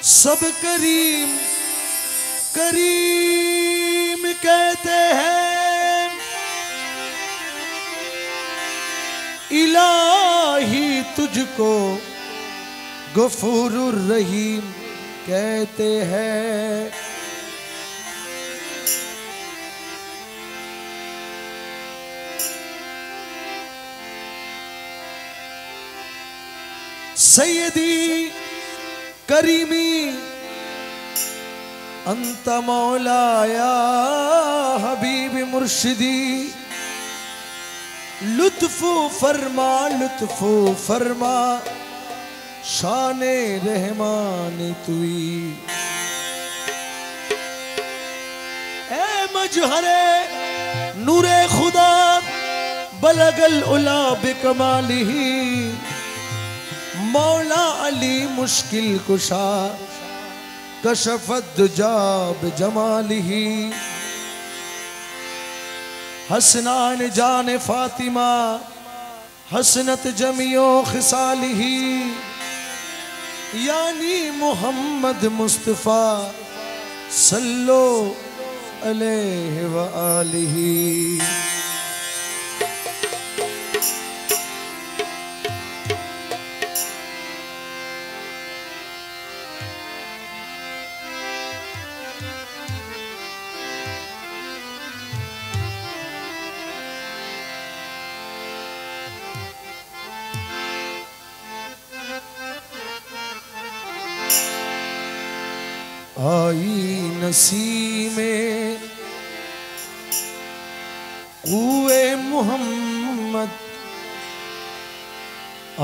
सब करीम करीम कहते हैं, इलाही तुझको गफूरुर रहीम कहते हैं। सैयदी करीमी अंत मौलाया हबीब मुर्शिदी, लुत्फु फरमा शाने रहमान तुई। ए मजहरे नूरे खुदा बलगल उला बिकमालिही, मौला अली मुश्किल कुशा कशफत दुजा बिजमालिही। हसनान जान फातिमा हसनत जमियो खिसालिही, यानी मुहम्मद मुस्तफा सल्लो अलैहि व आलिही। आई नसीमें कुए मुहम्मद,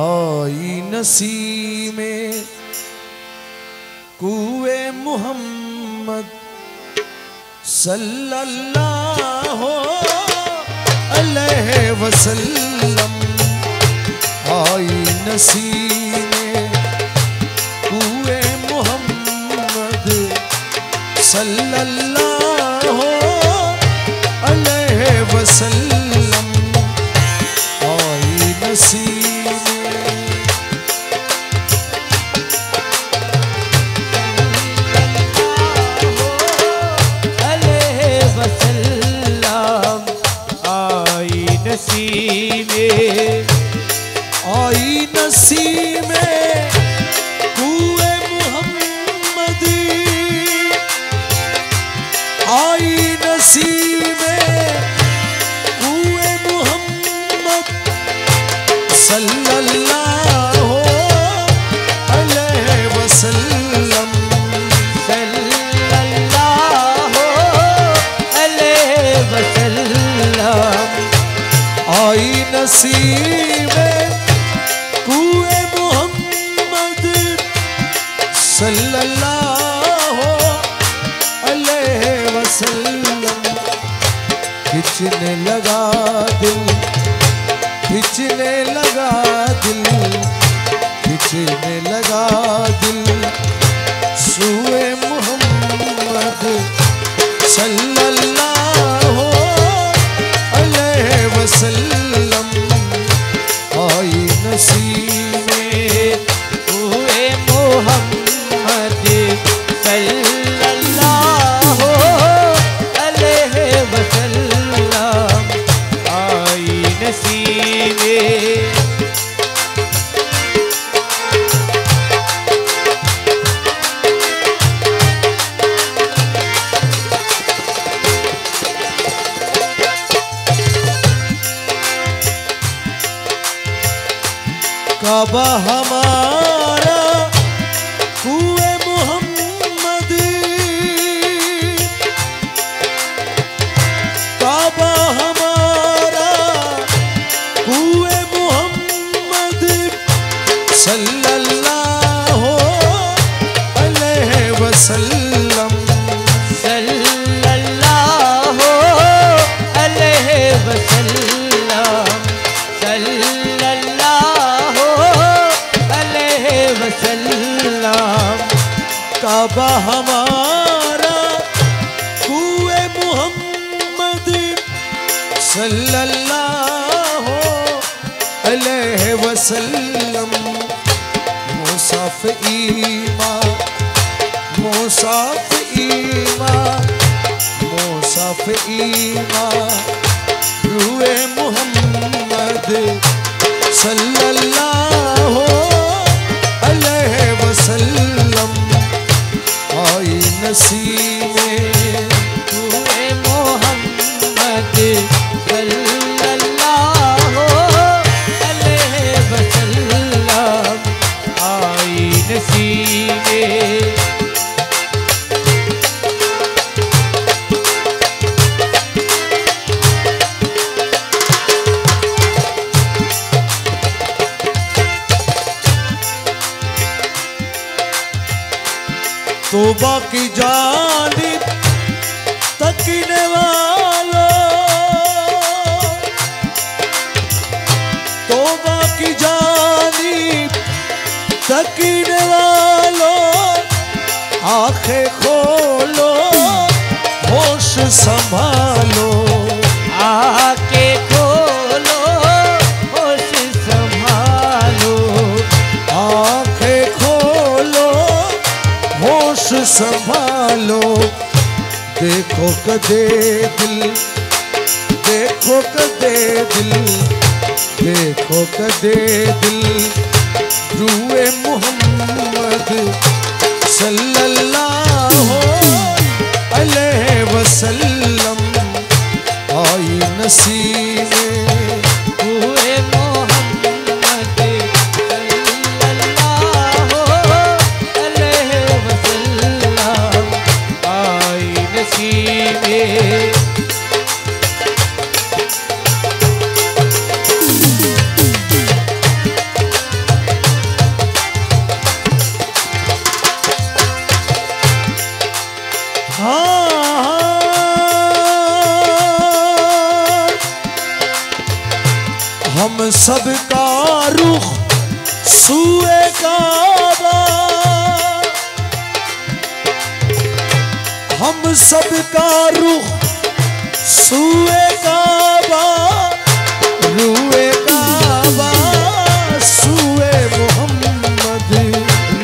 आई नसीमें कुए मुहम्मद सल्लल्लाहु अलैहि वसल्लम। आई नसीमें कुए मुहम्मद सल्लल्लाहु अलैहि वसल्लम। आई नसीमें अलैहि वसल्लम। आई नसीमें आई नसीमें कुए मुहम्मद, आई नसीमें कुए मुहम्मद सल्लल्लाहु अलैहि वसल्लम। सल्लल्लाहु अलैहि वसल्लम। आई नसीमें कुए मुहम्मद सल्लल्लाहु अलैहि वसल्लम। खिंचने लगा दिल, खिंचने लगा दिल, खिंचने लगा दिल सूए मुहम्मद सल्लल्लाहु अलैहि वसल्लम। आई नसीमें कुए मुहम्मद सल्लल्लाहु अलैहि वसल्लम। आई नसीमें काबा हमारा कुए मुहम्मद, काबा हमारा कुए मुहम्मद सल्लल्लाहु अलैहि वसल्लम। सल्लल्लाहु अलैहि वसल्लम। सल्लल्लाहु अलैहि वसल्लम। काबा हमारा कुए मुहम्मद सल्लल्लाहु अलैहि वसल्लम। मुसाफ ईमा मोसाफ ईमा रूए मोहम्मद सल्लल्लाहु अलैहि वसल्लम आई नसीमे रूए मोहम्मद सल्लल्लाहु अलैहि वसल्लम आई नसीबे। तौबा की जानिब तकने वालों, तौबा की जानिब तकने वालों, आंखें खोलो होश संभालो, आंखें खोलो होश संभालो, आंखें खोलो होश संभालो। देखो कदे दिल, देखो कदे दिल, देखो कदे दिल रूए मोहम्मद सल्लल्लाहु अलैहि वसल्लम आई नसीमे रूए मोहम्मद सल्लल्लाहु अलैहि वसल्लम आई नसीबे। हम सबका रुख सूए काबा, हम सबका रुख सूए काबा, रूए काबा सूए मोहम्मद,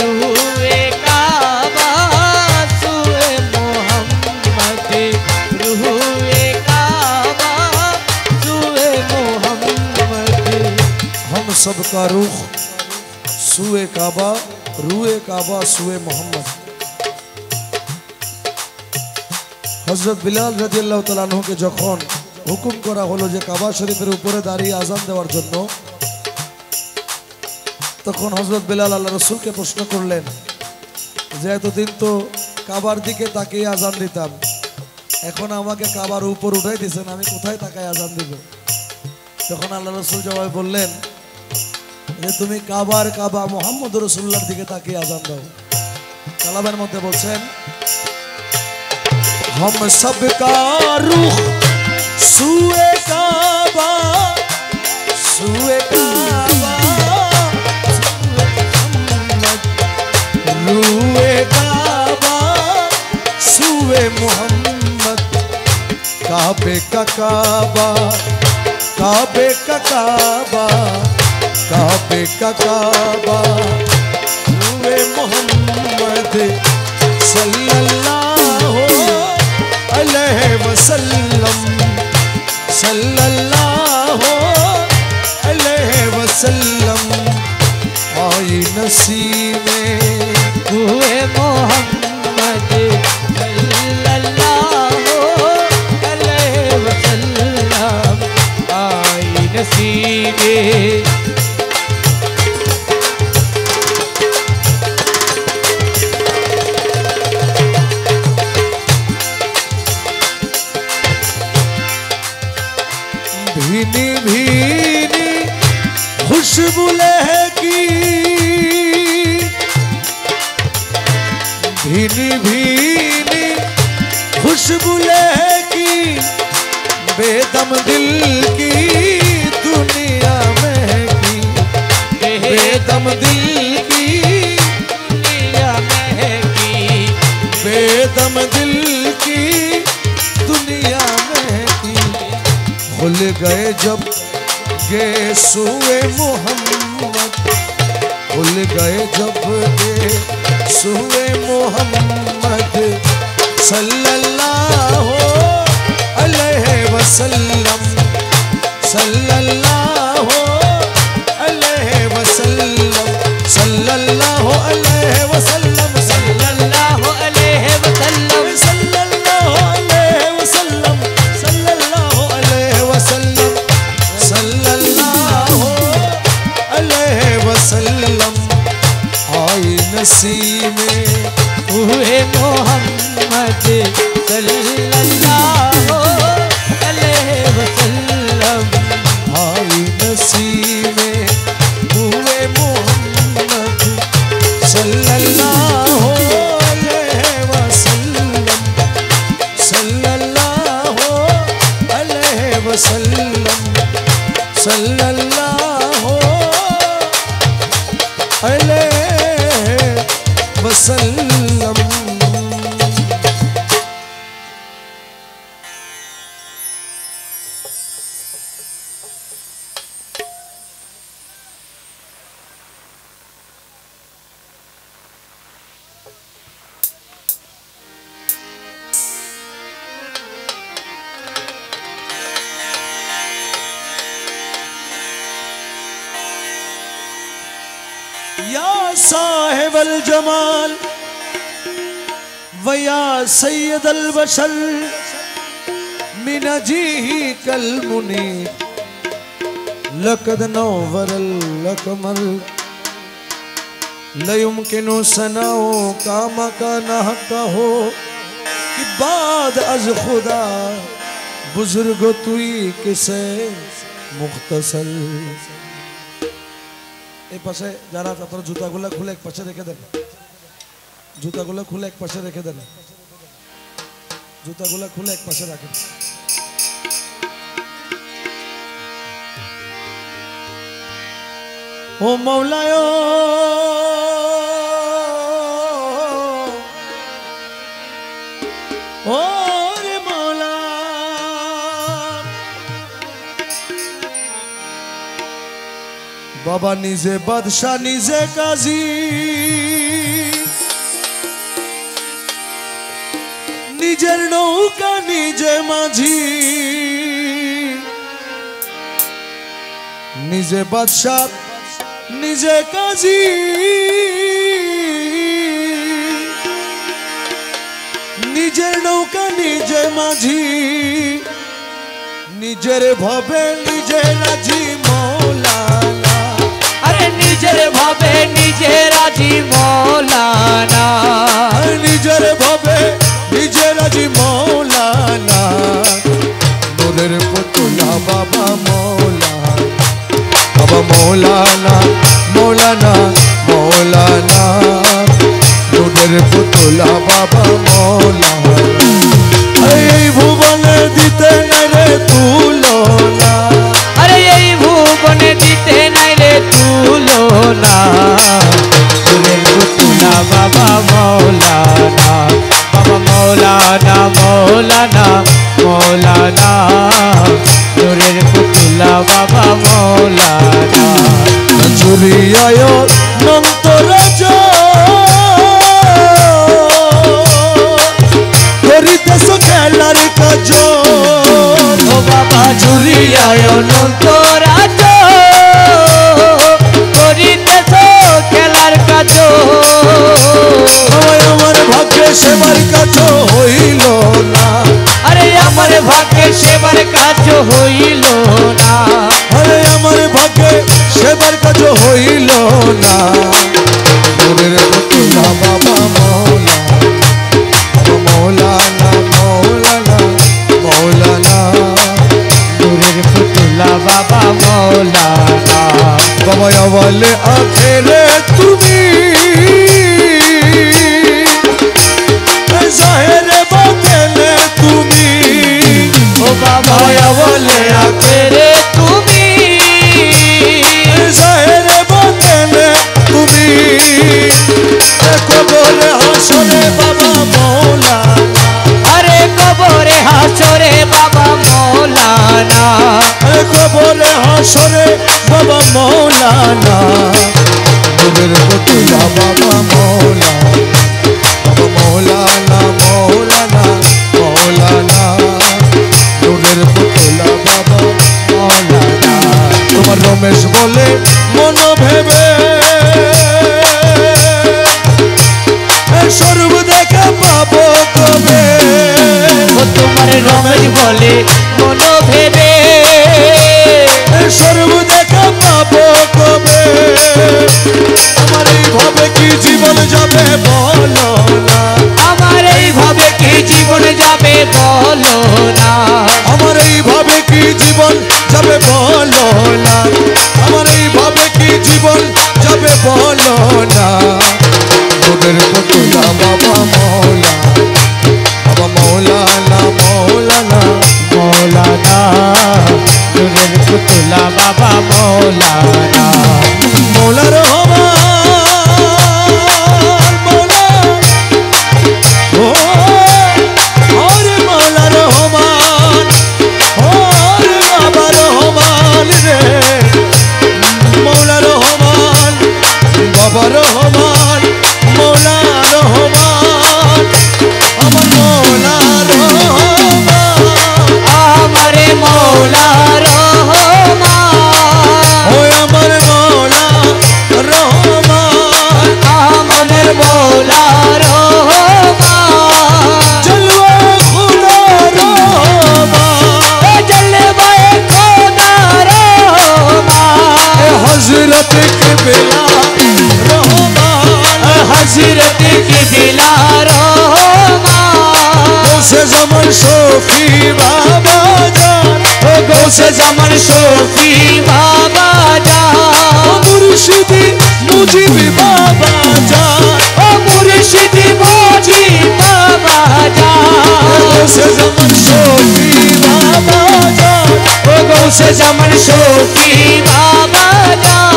रूए काबा सूए मोहम्मद, रूए काबा सूए मोहम्मद। हम सबका रुख सूए काबा, रूए काबा सूए मोहम्मद। हजरत बिलाल রাদিয়াল্লাহু তাআলা আনহুকে যখন হুকুম করা হলো যে কাবা শরীফের উপরে দাঁড়িয়ে আজান দেওয়ার জন্য, তখন হজরত বিলাল আল্লাহ রসুলকে প্রশ্ন করলেন যে এতদিন তো কাবার দিকে তাকিয়ে আজান দিতাম, এখন আমাকে কাবার উপর উঠাই দিয়েছেন, আমি কোথায় তাকায় আজান দিব? তখন আল্লাহ রসুল জবাবে বললেন যে তুমি কাবার কাবা মুহাম্মদ রাসূলুল্লাহর দিকে তাকিয়ে আজান দাও। কালামের মধ্যে বলছেন हम सबका रुख सूए काबा, सूए काबा रूए काबा सूए मोहम्मद। काबे का काबा, काबे का काबा, काबे का काबा रूए मोहम्मद सल्लल्लाहु अलैहि वसल्लम, सल्लल्लाहु अलैहि वसल्लम आई नसीमे रूए मोहम्मद सल्लल्लाहु अलैहि वसल्लम आई नसीबे। भीनी भीनी खुशबू लहकी, भीनी भीनी खुशबू लहकी, बेदम दिल की दुनिया महकी, बेदम दिल की दुनिया महकी, बेदम दिल की दुनिया महकी। खुल गए जब गे सूए मोहम्मद, खुल गए जब गे सूए मोहम्मद सल्लल्लाहु अलैहि वसल्लम सल्लल्लाहु अलैहि वसल्लम सल्लल्लाहु अलैहि वसल्लम सल्लल्लाहु अलैहि वसल्लम सल्लल्लाहु अलैहि वसल्लम सल्लल्लाहु अलैहि वसल्लम सल्लल्लाहु अलैहि वसल्लम आई नसीमे हुए मोहम्मद सल्लल्लाहु अलैहि वसल्लम आई नसीमे हुए मोहम्मद सल्लल्लाहु अलैहि वसल्लम सल्लल्लाहु अलैहि वसल्लम सल्लल्लाहु अलैहि वसल्लम। या साहिबल जमाल वया सैयदल बशर मिनजीही कल मुनीर लकद नौवरल लकमल लयुमकिनु सनाओ कामा का नह कहो कि बाद अज खुदा बुजुर्ग तुई किसे मुख्तसर। এই পাশে যারা আপনারা জুতাগুলো খুলে এক পাশে রেখে দেন, জুতাগুলো খুলে এক পাশে রেখে দেন, জুতাগুলো খুলে এক পাশে রাখেন। ও মৌলায় ও রে মৌলা বাবা নিজে বাদশাহ নিজে কাজী নিজের নৌকা নিজে মাঝি নিজে বাদশাহ নিজে কাজী নিজের নৌকা নিজে মাঝি নিজের ভাবে নিজে রাজি মৌলানা। अरे निजर भावे निजे राजी मौलाना নিজের ভাবে নিজে রাজি মৌলানা নূরের পুতুলা বাবা মৌলানা বাবা মৌলানা মৌলানা মৌলানা নূরের পুতুলা বাবা মৌলানা এই ভুবনে দিতে নাই রে তুলনা। अरे यही भूबने दीते नहीं रे तुलना तुले पुतला बाबा मौलाना बाबा मौलाना मौलाना मौलाना तुले पुतला बाबा मौलाना জুরিয়ায় নন্তরাজ করিতেছ খেলার কাজ ও বাবা ঝুরিয়ায় নন্তরাজ করিতেছ খেলার কাজ আমার ভাগ্যে সেবার কাজ হইল না। আরে আমার ভাগ্যে সেবার কাজ হইল না আরে আমার ভাগ্যে সেবার কাজ হইল না। নূরের পুতুলা বাবা মৌলা বাবা মৌলানা মৌলানা মৌলানা নূরের পুতুলা বাবা মৌলানা বাবা আওয়ালে আখেরে তুমি জাহেরে বাতেনে তুমি ও বাবা বলে আখেরে তুমি জাহেরে বাতেনে তুমি কবরে হাসরে বাবা মৌলানা আরে কবরে হাসরে বাবা মৌলানা কবরে হাসরে বাবা মৌলানা নূরের পুতুলা বাবা মৌলানা বাবা মৌলানা মৌলানা রমেশ বলে মনো ভেবে স্বর্গ দেখা পাবো কবে আমার এইভাবে কি জীবন যাবে বলো না আমার এইভাবে কি জীবন যাবে বলো না আমার এইভাবে কি জীবন যাবে বলো না আমার এইভাবে কি জীবন যাবে বলো না তোদের পুতুলা বাবা মৌলানা মৌলানা মৌলানা নূরের পুতুলা বাবা মৌলানা মৌলা রহমান মৌলা ও ওরে মৌলা রহমান ওরে বাবা রহমান রে মৌলা রহমান বাবা রহমান মৌলা রহমান আমার মৌলা রহমান আমারে মৌলা রহমান ওই আমার মৌলা রহমান আমাদের মৌলা রহমান জলওয়া খুদা রহমান জলবায়ে খোদা রহমান হযরত কিবলা রহমান হযরত কিবলা রহমান গৌসে জামান শফি বাবা জান ও গৌসে জামান শফি বাবা জান মুর্শিদি মুজিবি বাবা জান ও মুর্শিদি মুজিব বাবা জান গৌসে জামান শফি বাবা জান ও গৌসে জামান শফি বাবা জান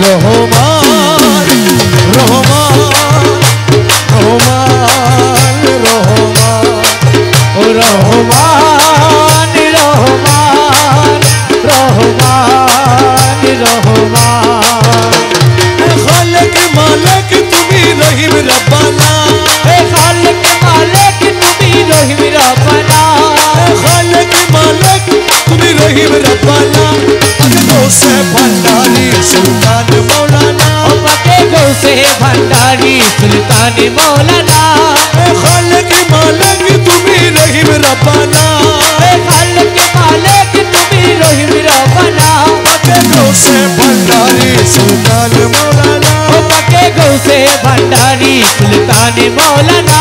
রহমান রহমান রহমান রহমান ও রহমান রহমান রহমান রহমান খালক মালিক তুমি রহিম রব্বানা হে খালিক মালিক তুমি রহিম রব্বানা খালক মালিক তুমি রহিম রব্বানা আগে গৌসে ভান্ডারি সুলতান মৌলানা ও পাকে গৌসে ভান্ডারি সুলতান মৌলানা খালক মালিক তুমি রহিম রব্বানা হে খালিক মালিক তুমি রহিম রব্বানা আগে গৌসে ভান্ডারি সুলতান মৌলানা ও পাকে গৌসে ভান্ডারি সুলতান মৌলানা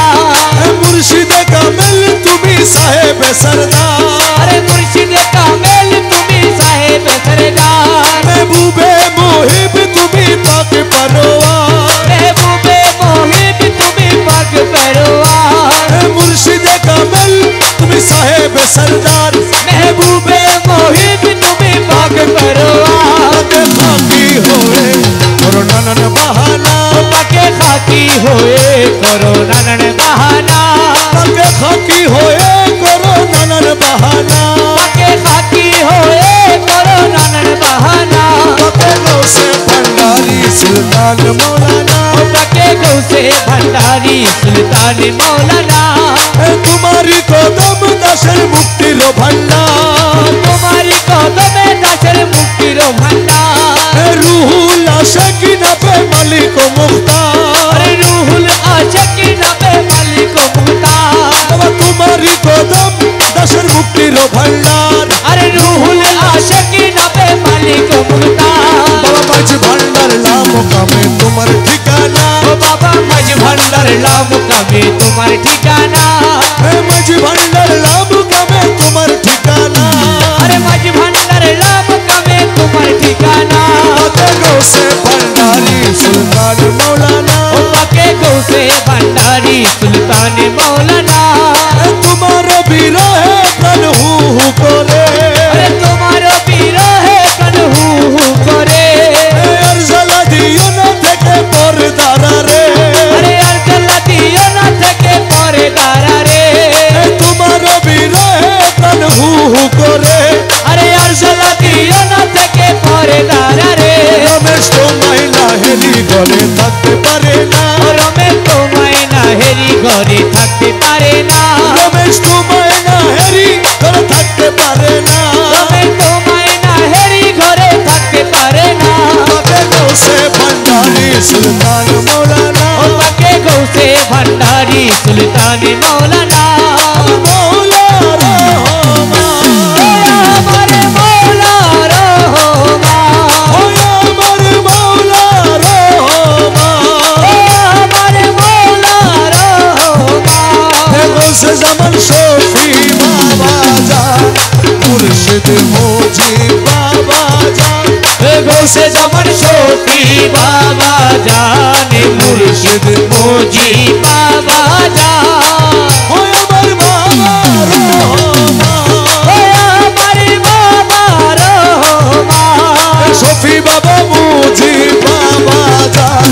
মুর্শিদ কামেল তুমি সাহেব সরদার আরে মুর্শিদ কামেল তুমি সাহেব সরদার महबूबे मोहिब তুমি পাক পরওয়ার महबूबे मोहिब তুমি পাক পরওয়ার মুর্শিদ কামেল তুমি সাহেব সরদার महबूबे मोहिब তুমি পাক পরওয়ার পাকে খাকি হোয়ে করো নানান বাহানা পাকে খাকি হয়ে করো নানান বাহানা পাকে খাকি হোয়ে করো নানান বাহানা পাকে খাকি হয়ে করো নানান বাহানা পাকে গৌসে ভান্ডারি সুলতান মৌলানা পাকে গৌসে ভান্ডারি সুলতান মৌলানা তোমারি কদম দাসের মুক্তির ভান্ডার তোমারি কদমে দাসের মুক্তির ভান্ডার রুহুল আশাকি নবে মালিক মুখতার আরে রুহুল আশাকি নবে মালিক মুখতার বাবা তোমারি কদম দাসের মুক্তির ভান্ডার আরে রুহুল আশাকি নবে মালিক মুখতার বাবা মাঝ ভান্ডার নাম কামে তোমার ঠিকানা ও বাবা মাঝ ভান্ডার লাভ কবে তোমার ঠিকানা মাঝ ভান্ডার নাম কামে তোমার ঠিকানা আরে মাঝ ভান্ডার লাভ কবে তোমার ঠিকানা পাকে গৌসে ভান্ডারি সুলতান মৌলানা ও পাকে গৌসে ভান্ডারি সুলতান মৌলানা তোমার বিরহে প্রাণ হু হু করে আরে তোমার বিরহে প্রাণ হু হু করে আর জ্বালা দিও না থেকে পর্দারা রে আরে আর জ্বালা দিও না থেকে পরে দাঁড়া রে তোমার বিরহে প্রাণ হু হু করে আরে আর জ্বালা দিও না থেকে পরে দাঁড়া রে রমেশ তোমায় না হেরি গলে থাকতে পারে না ও রমেশ তোমায় না হেরি ঘরে থাকতে পারে না রমেশ তোমায় না হেরি গলে থাকতে পারে না রমেশ তোমায় না হেরি ঘরে থাকতে পারে না পাকে গৌসে ভান্ডারি সুলতান মৌলানা ও পাকে গৌসে ভান্ডারি সুলতান মৌলানা মৌলা মুজি বাবা যা ও আমার বাবা রহমান, ও আমার বাবা রহমান শফি বাবা মুজি বাবা জান,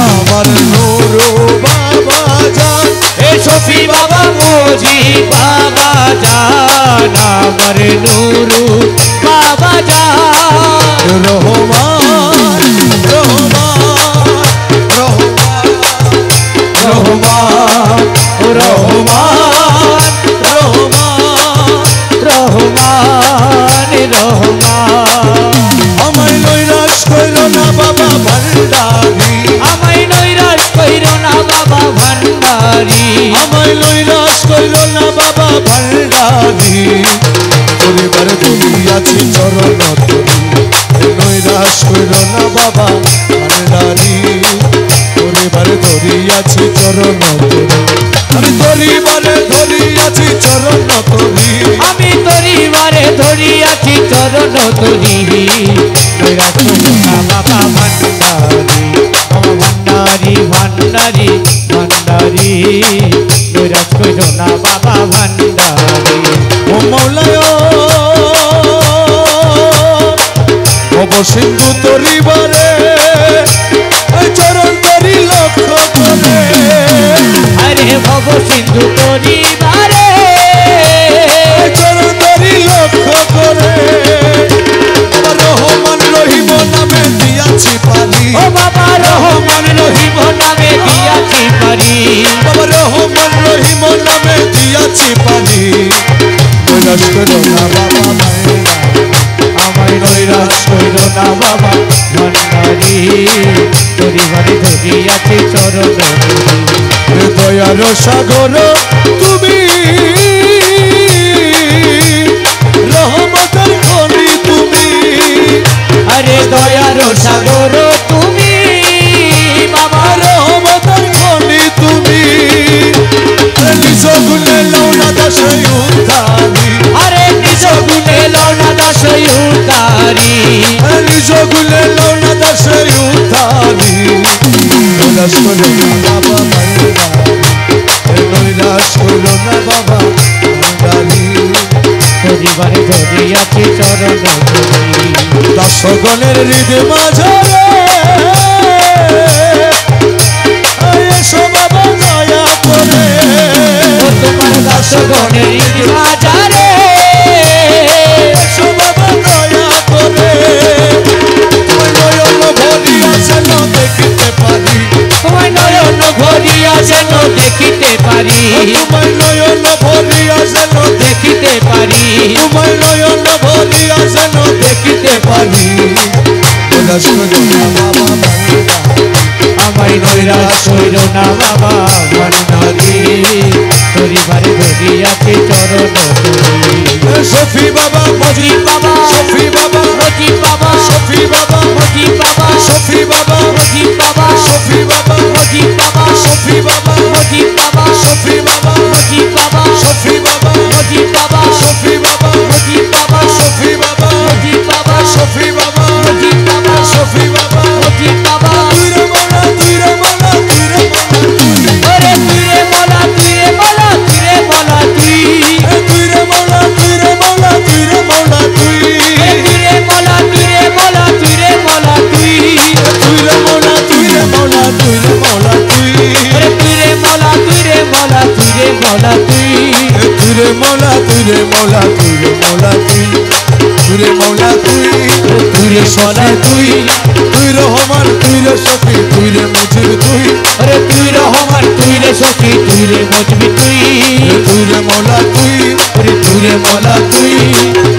আমার নুরু বাবা জান, এ শফি বাবা মুজি বাবা জান আমার নুরু বাবা জান রহমান রহমান রহমান রহমান রহমান রহমান রহমান আমায় নৈরাশ কইল না বাবা ভান্ডারি, আমায় নৈরাশ কইরো না বাবা ভান্ডারি আমায় নৈরাশ কইল না বাবা ভান্ডারি, পরিবার ধরিয়াছি চরণ তরি, নৈরাশ কইল না বাবা ভান্ডারি, পরিবার ধরিয়াছি চরণ তরি, আমি পরিবারে ধরিয়াছি চরণ তরি, আমি তরিবারে ধরিয়াছি চরণ তরি নৈরাশ কইরো না বাবা ভান্ডারি ভান্ডারি ভান্ডারি ভান্ডারি নৈরাশ কইরো না বাবা ভান্ডারি ও মৌলায় অবসিন্ধু তরিবারে চরণ তরি লক্ষ্য করে, আরে ভব সিন্ধু পরিবারে চরণ তরি লক্ষ্য করে, আমার রহমান রহিম নামে দিয়াছি পারি, ও বাবা রহমান রহিম নামে দিয়াছি পারি বাবা রহমান রহিম নামে দিয়াছি পারি, নৈরাশ করো না বাবা মায়েরা, আমায় নৈরাশ কইরো না বাবা ভান্ডারি পরিবারে ধরিয়াছি চরণ তরি দয়ার সাগর তুমি, রহমতের খনি তুমি, আরে দয়ার সাগর তুমি বাবা রহমতের খনি তুমি, নিজ গুণে লৌনা দশই উদ্ধারি, আরে নিজ গুণে লওনা দশই উদ্ধারি নিজ গুণে লৌনা দশই উদ্ধারি, নৈরাশ করো না বাবা মায়েরা, নৈরাশ করো না বাবা ভান্ডারি, পরিবারে ধরিয়াছি চরণ তরি দাসগণের হৃদয় মাঝারে এসো বাবা দয়া করে, ও তোমার দাসগণের বাজারে এসো বাবা দয়া করে, তোমার নয়ন ভরিয়া যেন দেখিতে পারি, তোমার নয়ন ভরিয়া যেন দেখিতে পারি তোমার নয়ন ভরিয়া যেন দেখিতে পারি তোমার নয়ন ভরিয়া যেন দেখিতে পারি, নৈরাশ করো না বাবা মায়েরা, আমায় নৈরাশ কইরো না বাবা ভান্ডারি পরিবারে ধরিয়াছি চরণ তরি শফি বাবা মজি বাবা শফি বাবা মজি বাবা শফি বাবা মজি বাবা শফি বাবা মজি বাবা শফি বাবা মজি বাবা শফি বাবা মজি বাবা শফি বাবা মজি বাবা শফি বাবা মজি বাবা শফি বাবা মজি বাবা শফি বাবা মজি বাবা শফি বাবা মজি বাবা শফি বাবা মজি বাবা তুই রে মাওলা তুই রে মাওলা তুই রে মাওলা তুই, ওরে তুই রে মোলা তুই রে মোলা তুই রে মোলা তুই তুই রে মাওলা তুই রে মাওলা তুই রে মাওলা তুই, তুই রে মোলা তুই রে মোলা তুই রে মোলা তুই তুই রে মাওলা তুই রে মাওলা তুই রে মাওলা তুই, ওরে তুই রে মোলা তুই রে মোলা তুই রে মোলা তুই তুই রে মাওলা তুই রে মাওলা তুই রে মাওলা তুই, তুই রে মাওলা তুই, তুই রে সোনা তুই, তুই রহমান তুই রে শফি তুই রে মুজিব তুই, ওরে তুই রহমান তুই রে সখী তুই রে মজবি তুই তুই রে মাওলা তুই, ওরে তুই রে মোলা তুই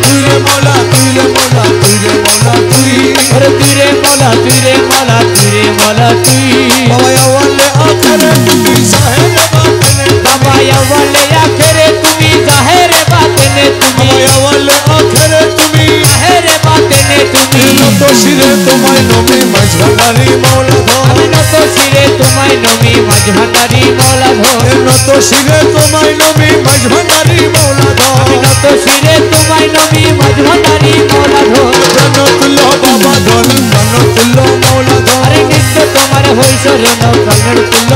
তুই রে মাওলা তুই রে মাওলা তুই রে মাওলা তুই, ওরে তুই রে মোলা তুই রে মোলা তুই রে মোলা তুই বাবা আওয়ালে আখরে তুমি সাহেব বাতনে, বাবা আওয়ালে আখেরে তুমি জাহেরে বাতেনে তুমি বাবা আওয়ালে আখরে তুমি, জাহেরে বাতেনে তুমি নত শিরে তোমায় নমি মাঝভান্ডারি মাওলা ধর, আমি নত শিরে তোমায় নমি মাঝভান্ডারি মৌলা ধর নত শিরে তোমায় নমি মাঝভান্ডারি মাওলা ধর, আমি নত শিরে তোমায় নমি মাঝভান্ডারি মৌলা ধর প্রাণতুল্য বাবা ধন প্রাণতুল্য মাওলা ধর, আরে নিত্য তোমার হইসরে ন প্রাণের তুল্য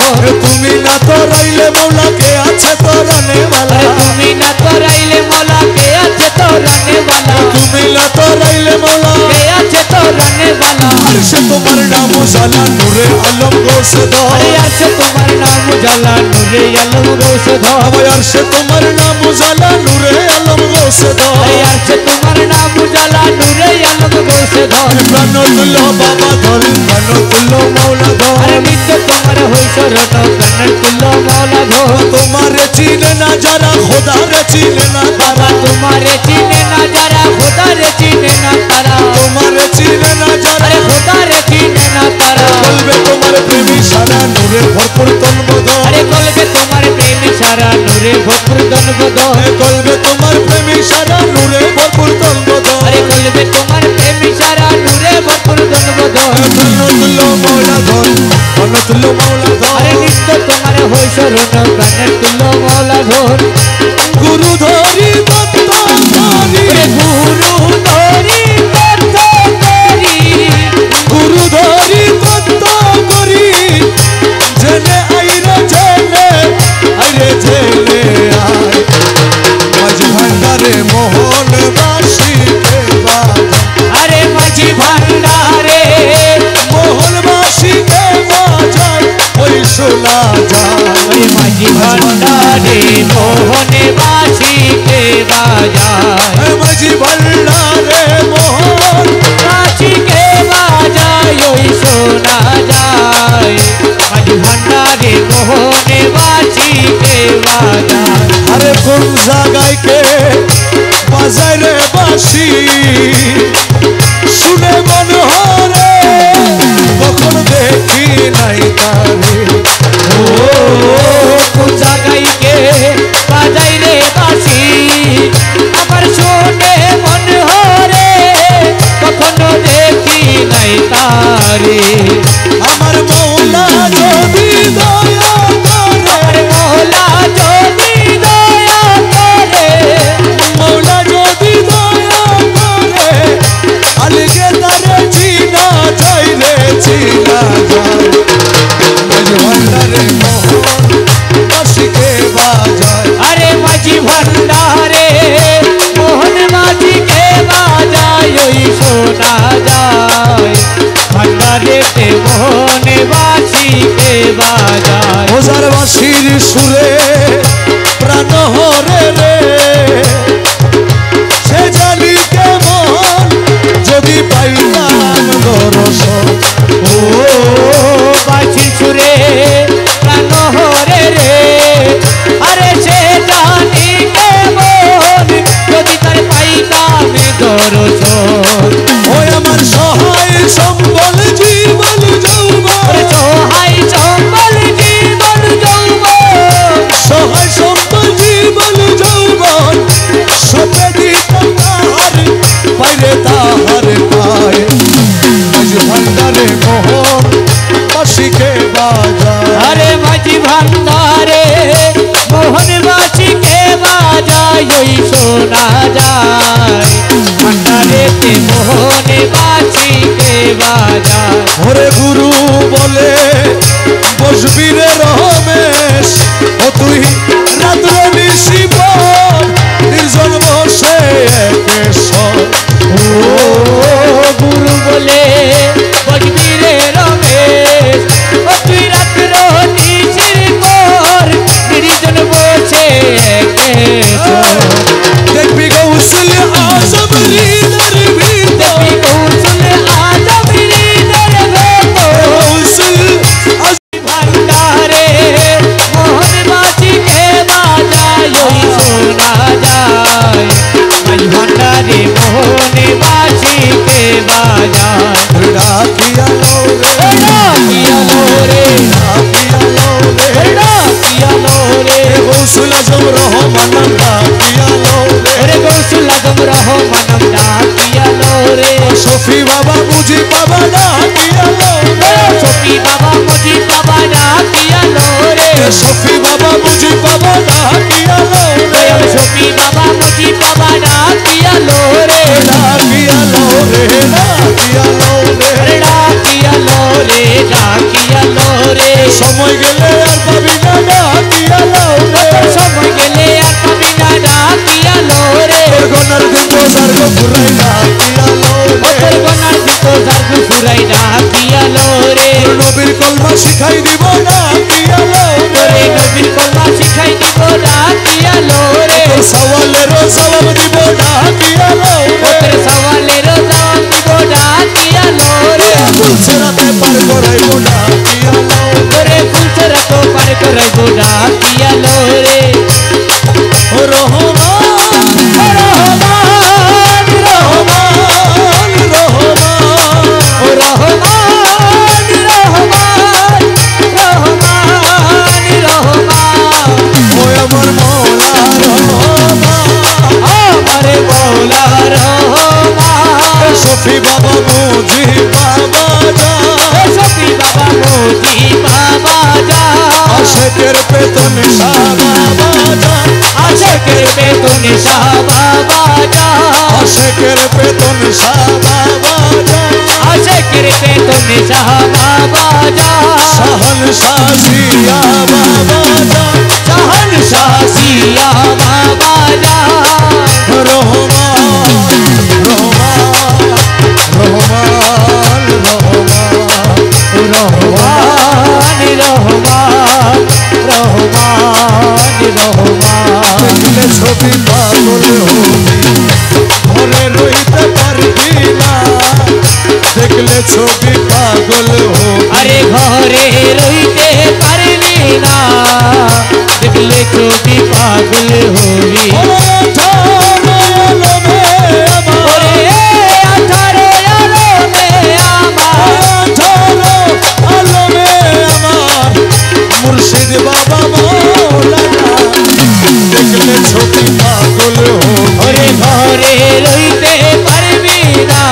ধর তুমি না তো রাইলে মৌলা কে আছে তো রানে वाला তুমি না করাইলে মৌলা কে আছে তো রানে वाला তুমি না তো রাইলে মৌলা কে আছে তো রানে वाला আরশে তোমার নাম উজালা নূরে আলম গৌসে দো আরশে তোমার নাম উজালা নূরে আলম গৌসে দো আরশে তোমার নাম উজালা নূরে আলম গৌসে দো আরশে তোমার নাম উজালা নূরে আলম গৌসে দো প্রাণ তুলো বাবা ধর প্রাণ তুলো মৌলা ধর আরে নিত্য তোমার হই শরণ প্রাণ তুলো মৌলা ধর তোমারে চিনে না যারা খোদারে চিনে না বাবা তোমারে চিনে না যারা খোদারে চিনে না তারা তোমারে চিনে না যারা আরে খোদারে চিনে না তারা বলবে তোমার প্রেমী সারা নূরে ভরপুর তন্মদ আরে বলবে তোমার প্রেমে সারা নূরে ভরপুর দনবদ বলবে তোমার প্রেমী সারা নূরে ভরপুর তন্মদ আরে বলবে তোমার প্রেমে সারা নূরে ভরপুর দনবদ তুলো মৌলা ধর প্রাণ তুলো মৌলা ধর আরে নিত্য তোমার হই শরণ প্রাণ তুলো মৌলা ধর গুরু ধরি তত্ত্ব ধরি ওরে গুরু ধরি তত্ত্ব ধরি গুরু ধরি তত্ত্ব করি জেনে আইরে জেনে আয় মাঝ ভান্ডারে মোহন বাসি কে বাজা আরে মাঝি ভান্ডারে মোহন বাসি কে বাজায় ওই শোনা যায় ওই মাঝি ভান্ডারে মোহনে বাসি কে বাজায় মাঝি ভান্ডারে মোহন বাসি কে বাজায় ওই শোনা যায় মাঝি ভান্ডারে মোহনে বাসি কে বাজায় আরে কোন জায়গায় কে বাজায় রে বাসি শুনে মনে হরে কখন দেখি নাই তারে ও কোন জায়গায় কে বাজাই রে বাসি আমার শুনে মন হরে কখনো দেখি নাই তারে আমার মৌলা যদি দয়া আমার করে মৌলা যদি দয়া করে মৌলা যদি দয়া করে আলগে তারে চিনা যাই রে চিনা যায় মাঝ ভান্ডারে মোহন বাসিকে বাজায় আরে মাঝি ভান্ডারে মোহন মাঝি কে বাজায় ওই শোনা যায় ভান্ডারেতে মোহন বাসি কে বাজায় ওজার বাসির সুরে প্রাণ হরে রে সে জানি কেমন যদি পাইলাম দর্শন ও বাসি সুরে প্রাণ হরে রে আরে সে জানি কেমন যদি তার পাইতাম দর্শন ওই আমার সহায় সম্বল জীবন যৌবন সহায় সম্বল জীবন যৌবন সহায় সম্বল জীবন যৌবন সপে দিতাম তাহার পাইরে তাহার পায় আজ ভান্ডারে মোহন বাসিকে বাজায় আরে মাঝি ভান্ডারে মোহন বাসি কে বাজায় ওই শোনা যায় ভান্ডারেতে মোহন বাসি কে বাজায় ওরে গুরু বলে বসবি রে রমেশ ও তুই রাত্র নিশিবন নির্জন বসে একেশ্বর ও গুরু বলে বজবি রে রমেশ ও তুই রাত্র নিশির পর নির্জন বসে একেশ্বর দেখবি গৌসুল আজম হৃদয়ের ভিতর দেখবি কৌশল আজম হৃদয়ের ভেতর গৌসুল ভান্ডারে মোহন বাসি কে বাজায় ওই শোনা যায় মাঝ ভান্ডারে মোহন বাসি কে বাজায় ডাকিয়া লো রে ডাকিয়া লো রে ডাকিয়া লো রে ডাকিয়া লো রে গৌসুল আজম রহমান ডাকিয়া লো রে ওরে গৌসুল আজম রহমানম ডাকিয়া লো রে শফি বাবা বুঝি বাবা ডাকিয়া লো রে সফি বাবা মুজি বাবা ডাকিয়া লো রে শফি বাবা বুঝি বাবা ডাকিয়া লো রে দয়াল সফি বাবা মুজি বাবা ডাকিয়া লো রে ডাকিয়া লো রে ডাকিয়া লো রে ডাকিয়া লো রে ডাকিয়া লো রে সময় গেলে ফুরাই ডাকিয়ালো রে তোর গনার ভিতর জাদু ফুরাই ডাকিয়ালো রে নবীর কলমা শিখাই দিব ডাকিয়ালো তোরে নবীর কলমা শিখাই দিব ডাকিয়ালো রে সওয়ালেরও জবাব দিব ডাকিয়ালো তোর সওয়ালেরও জবাব দিব ডাকিয়ালো রে ফুলছেরাতে পার করাইব ডাকিয়ালো তোরে ফুলছরা তো পার করাইব ডাকিয়ালো রে রহমান রহমান রহমান রহমান ও রহমান রহমান রহমান রহমান ও আমার মওলা রহমান আমারে মওলা রহমান শফি বাবা মুজি বাবা যা সফি বাবা মোদি বাবা যা আশেকের পেতন শাহ বাবা যা আশেকের বেতন শাহ বাবা যা আশেকের পেতন শাহ বাবা যা আশেকের বেতন শাহ বাবা যা শাহন শাহিয়া বাবা যা শাহন শাহিয়া বাবা যা রহমান রহমান রহমান রহমান রহমান রহমান রহমান দেখলে ছবি পাগল হবি ঘরে রইতে পারবি না দেখলে ছবি পাগল হবি আরে ঘরে রইতে পারবি না দেখলে ছবি পাগল হবি ওরে 18 আলমে আমার মুর্শিদ বাবা মৌলানা দেখলে ছবি পাগল হবি ওরে ঘরে রইতে পারবি না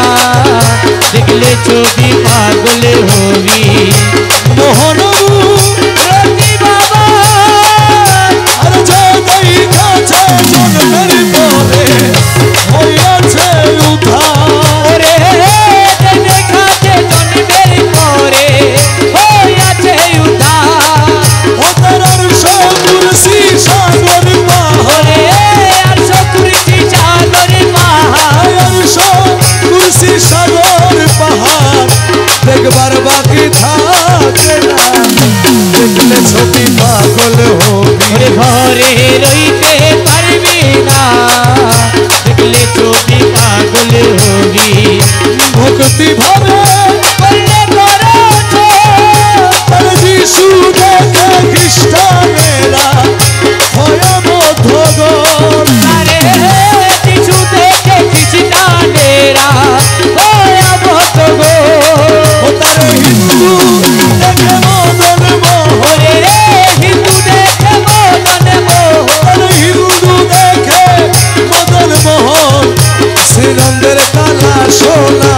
দেখলে ছবি পাগল হবি মোহনবু রতি বাবা আর যাই কাছে জন্মের পরে হইয়াছে উদ্ধার ওরে দেখাতে জন্মের পরে হইয়াছে উদ্ধার ওদের আরশ কুরসি সাগর পাহাড় ওরে আর সকুরছি চাদর পাহাড় আরশ কুরসি সাগর পাহাড় দেখবার বাকি থাকে না দেখলে ছবি পাগল হবি ওরে ঘরে রইতে পারবি না দেখলে ছবি পাগল হবি ভক্তি ভাবে বললে করেছ তার যিশু দেখে খ্রিস্টানেরা হয়ে বদ্ধগণ আরে কিছু দেখে খ্রিস্টানেরা ভয়াবহ গো ও তার হিন্দু দেখে মদন মোহন ওরে হিন্দু দেখে মদন মোহন তার হিন্দু দেখে মদন মোহন শ্রীনন্দের কালা সোনা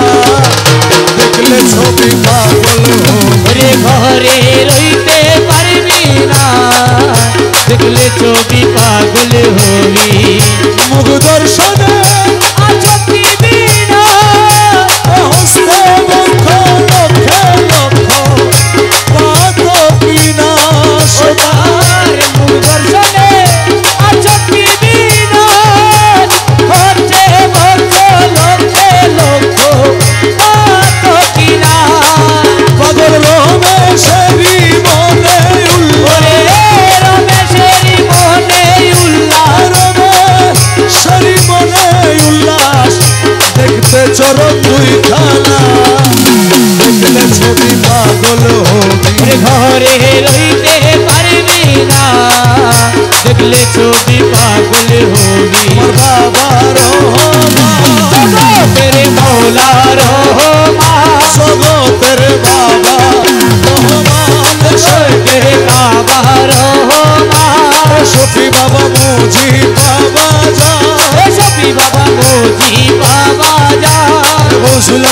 দেখলে ছবি পাগল হবি ওরে ঘরে রইতে পারবি না দেখলে ছবি পাগল হবি মুখ দর্শনে আছো বিনা হস্তে বক্ষ লক্ষ লক্ষ পাত কিনা সোনার মুখ দর্শনে আছো বিনা হচ্ছে ভক্ত লক্ষে লক্ষ পাত কিনা পাগল রমেশেরই মনে ওরে রমেশেরই মনে উল্লাস রমেশেরই মনে উল্লাস দেখতে চরণ দুই খানা দেখলে ছবি পাগল হবি ওরে ঘরে রইতে পারবি না দেখলে ছবি পাগল হবি আমার বাবা রহমান তেরে মৌলা রহমান জগতের বাবা রহমান তেরে কাবা রহমান শফি বাবা মুজি বাবা যা সফি বাবা মোজি বাবা যা কৌশল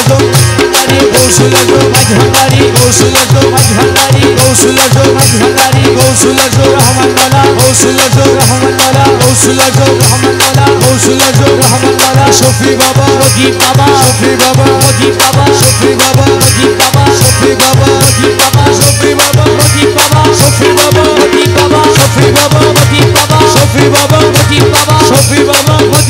কৌশল মাঝভান্ডারি কৌশল মাঝভান্ডারি কৌশল মাঝভান্ডারি কৌশল রহমান মালা কৌশল রহমান মালা কৌশল রহমান মালা কৌশল রহমান মালা শফি বাবা মোজি বাবা শফি বাবা মোজি বাবা শফি বাবা মোজি বাবা শফি বাবা মোজি বাবা শফি বাবা মোজি বাবা শফি বাবা মোজি বাবা শফি বাবা মোজি বাবা শফি বাবা মোজি বাবা শফি বাবা মোজি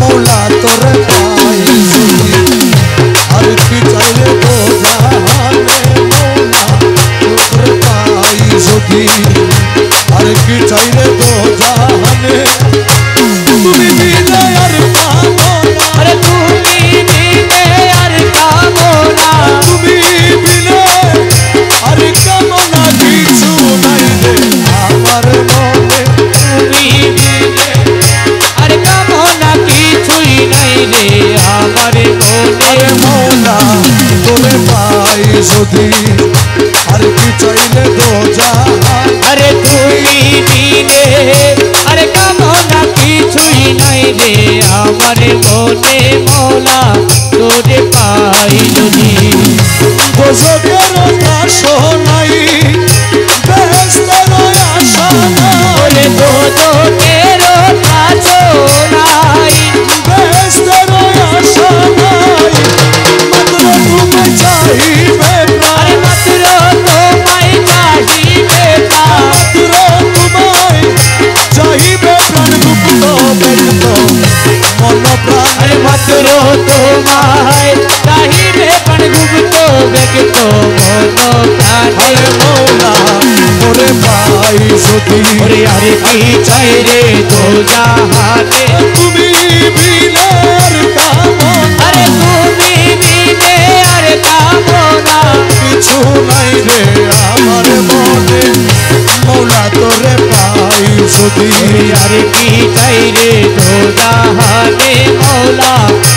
মৌলা তোরে পাই যদি আর কি চাইলে তো জাহানে মৌলা তোরে পাই যদি আর কি চাইলে তো জাহানে তুমি দিলে আর পাবো না अरे তুমি দিলে আর পাবো না তুমি দিলে আর কামো না কিছু নাই রে আমার মনে তুমি দিলে আর কামো না কিছুই নাই রে আমার মনে আরে মৌলা তোরে পাই যদি আর কি চাইলে তো জাহান अरे তুমি দিলে আর কামো না কিছুই নাই রে আমার মনে মৌলা তোরে পাই যদি দোজখের আশা নাই বেহেশতের আশা নাই ওরে দোজখের কাছো নাই বেহেশতের আশা নাই মাত্র তুমি চাহিবে আরে মাত্র তোমায় চাহিবে প্রাণ মাত্র তোমায় চাহিবে প্রাণ গুপ্ত ব্যক্ত মন প্রাণ আরে মাত্র তোমায় চাহিবে প্রাণ গুপ্ত ব্যক্ত মন প্রাণে আরে মৌলা তোরে পাই যদি ওরে আরে কি চাই রে তো জাহানে তুমি বিলে আর কামো আরে তুমি দিলে আর কামো না কিছু নাই রে আমার মনে মৌলা তোরে পাই যদি ওরে আরে কি চাই রে তো জাহানে মৌলা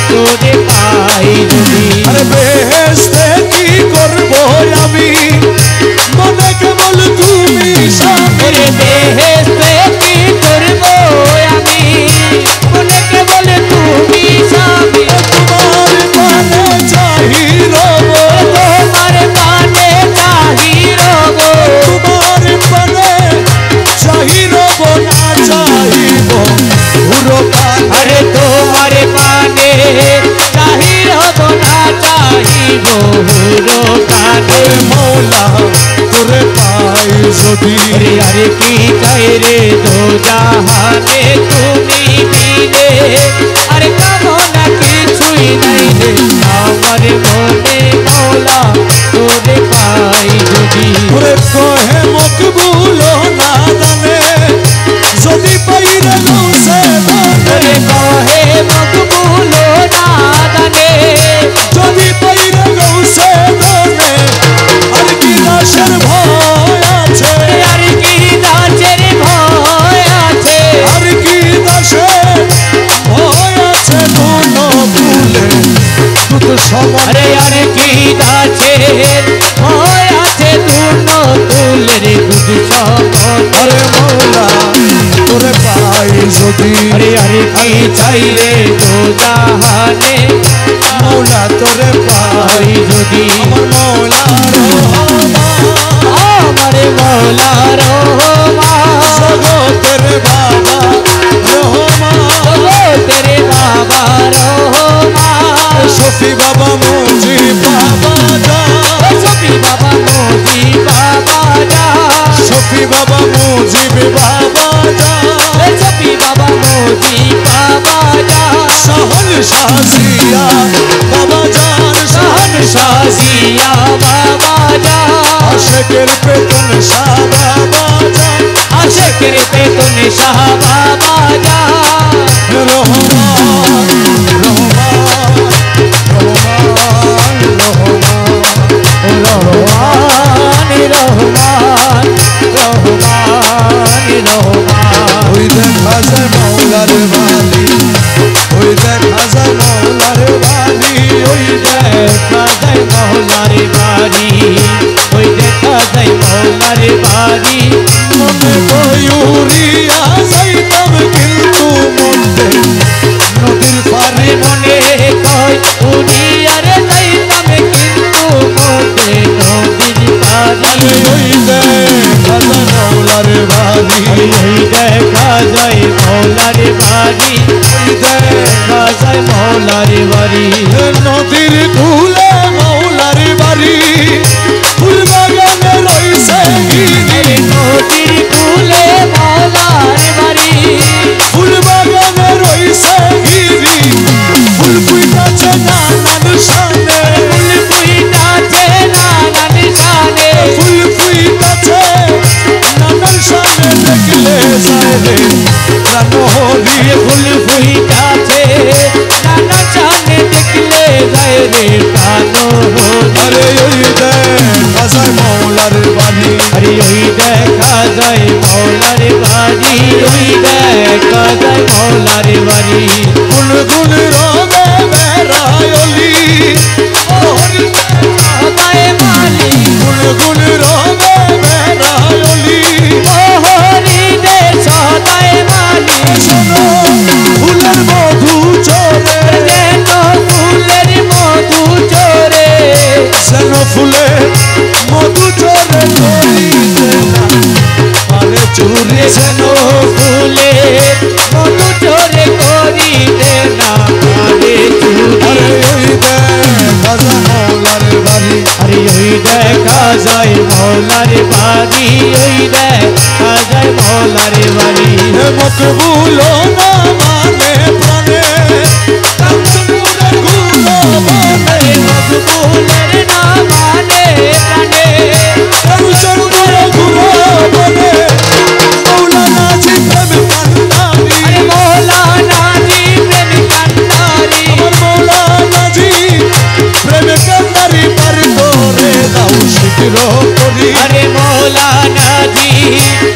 তোরে পাই যদি আরে বেহেশতে কি করব আমি মনে কেবল তুমি স্বামী ওরে বেহেশতে কি করব আমি মনে কেবল তুমি স্বামী তোমার পানে চাহি রব তোমার পানে চাহি রব তোমার পানে চাহি রব না চাহিব উরকাল আরে তোমার পানে চাহি রব না চাহিব কানে মৌলা তোরে পাই যদি ওরে আরে কি চাই রে তো জাহানে তুমি দিলে আরে কামো না কিছুই নাই রে আমার মনে মৌলা তোরে পাই যদি ওরে কহে মকবুল না জানে যদি পাইরে গৌসে ওরে কহে মকবুল না দানে যদি পাইরে গৌসে জানে আর কি দাসের ভয় আছে আর কি দাসের ভয় আছে আর কি দাসের ভয় আছে কোন ভুলে তুত সমান আরে আর কি দাসের ভয় আছে তুনো তুলের দুধ সমান আরে মৌলা তোরে পাই যদি আরে আরে কি চাই রে তো জাহানে মৌলা তোরে পাই পাই যদি আমার মৌলা আমার মৌলা রহমান জগতের বাবা রহমান তেরে বাবা রহমান শফি বাবা মুজি বাবা যা সফি বাবা মোদি বাবা যা শফি বাবা মুজি বাবা যা সফি বাবা মোদি বাবা যা সহন শাসিয়া বাবা জান শাহন শাহিয়া বাবা যা আশেকের পেতন শাহ বাবা জান আশেকের পেতন শাহ বাবা যা রহমান রহমান রহমান রহমান রহমান রহমান রহমান রহমান ওই দেখা যায় মৌলার বালি ওই দেখা যায় মৌলার বালি ওই দেখা যায় মহলার বাড়ি ওই দেখা যায় মহলার বাড়ি মনে ময়ূরিয়া যাইতাম কিন্তু মধ্যে নদীর পারে মনে কয় উড়িয়ারে যাইতাম কিন্তু মোটে নদীর পানি ওই দেখা যায় মৌলার বাড়ি, ওই দেখা যায় মৌলার বাড়ি, ওই দেখা যায় মৌলার বাড়ি। নদীর কূলে মৌলার বাড়ি, ফুল বাগানে রইছে গিরি। নদীর কূলে মৌলার বাড়ি, ফুল বাগানে রইছে গিরি, ফুল ফুইতাছে নানান শানে, ফুল ফুইতাছে নানান শানে, ফুল ফুইতাছে নানান শানে, দেখলে যায় রে প্রাণ হরি। ফুল ফুইতাছে নানান শানে, দেখলে যায় রে প্রাণ হরি। আরে ওই দেখা যায় মৌলার বাড়ি, আরে ওই দেখা যায় মৌলার বাড়ি, ওই দেখা যায় মৌলার বাড়ি। গুন গুন রবে বেড়ায়লি, হরি সদায় মালি, গুন গুন রবে বেড়ায়লি। ও হরি দে সদায় মালি, শোনো ফুলের মধু চরে, যেন ফুলের মধু চরে, যেন ফুলের মধু চরে, করিতে না পারে চুরি। যেন ফুলের মধু চরে, করিতে না পারে চুরি। আরে ওই দেখা যায় মৌলার বাড়ি, আরে ওই দেখা যায় মৌলার বাড়ি, ওই দেখা যায় মৌলার বাড়ি। হে মকবুলো না মানে প্রাণে, কাঞ্চনপুরের গুলো মানে, আরে মকবুলের না মানে প্রাণে, কাঞ্চনপুরের গুলো মানে, মৌলানা জি প্রেম কান্নারি। আরে মৌলানা জি প্রেম কান্ডারি, আমার মৌলানা জি প্রেম কান্নারি, পার করে দাও শীঘ্র করি। আরে মৌলানা জি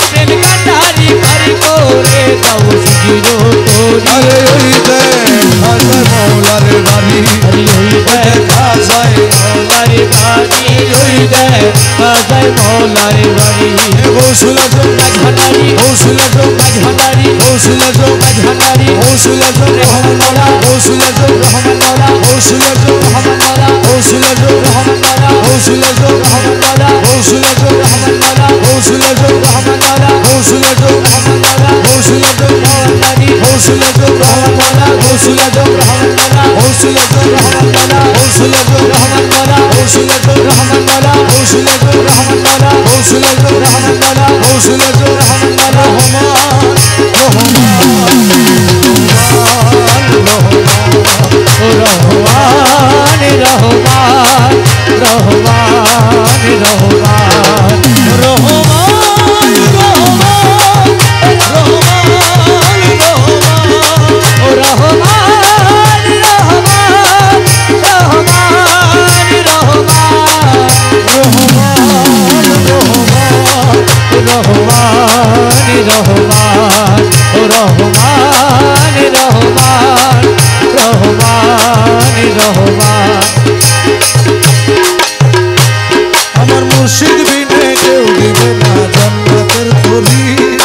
প্রেম কান্ডারি, পার করে দাও শীঘ্র করি। আরে ওই দেখা যায় মৌলার বাড়ি, আরে ওই দেখা যায় মৌলার বাড়ি, ওই দেখা যায় মৌলার বাড়ি। গৌসুল আজম, ভান্ডারি, গৌসুল আজম, ভান্ডারি, গৌসুল আজম, ভান্ডারি, গৌসুল আজম, রহমান মৌলা, গৌসুল আজম, রহমান মৌলা, গৌসুল আজম, রহমান মৌলা, গৌসুল আজম, রহমান মৌলা, গৌসুল আজম, রহমান মৌলা, গৌসুল আজম, রহমান মৌলা, গৌসুল আজম, রহমান মৌলা, গৌসুল আজম, রহমান মৌলা, গৌসুল আজম, ভান্ডারি, গৌসুল আজম, রহমান মৌলা, গৌসুল আজম, রহমান মৌলা, গৌসুল আজম, রহমান মৌলা, গৌসুল আজম, রহমান মৌলা, গৌসুল আজম, রহমান মৌলা, গৌসুল আজম, রহমান মৌলা, গৌসুল আজম, রহমান মৌলা, গৌসুল আজম, রহমান মৌলা, রহমান, রহমান, রহমান, রহমান, রহমান, রহমান, রহমান, রহমান, রহমান, ও রহমান, রহমান, রহমান, রহমান, রহমান, রহমান, ও রহমান, রহমান, রহমান, রহমান। আমার মুর্শিদ বিনে কেউ দিবে না জান্নাতের তরি,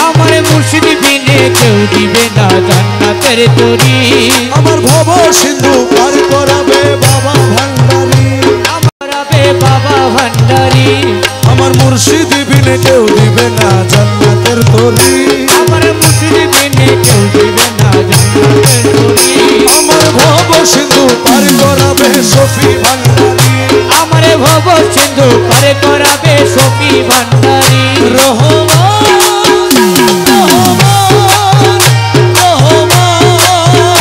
আমার মুর্শিদ বিনে কেউ দিবে না জান্নাতের তরি, আমার ভব সিন্ধু পার করাবে বাবা ভান্ডারি। আমার আবে বাবা ভান্ডারি, আমার মুর্শিদ বিনে কেউ দিবে না জান্নাতের তরি, আমার মুর্শিদ বিনে কেউ দিবে না জান্নাতের তরি, আমার ভব সিন্ধু পার করাবে সফি ভান্ডারি। আমার ভব সিন্ধু পারে করাবে সফি ভান্ডারি। রহমান, রহমান, রহমান,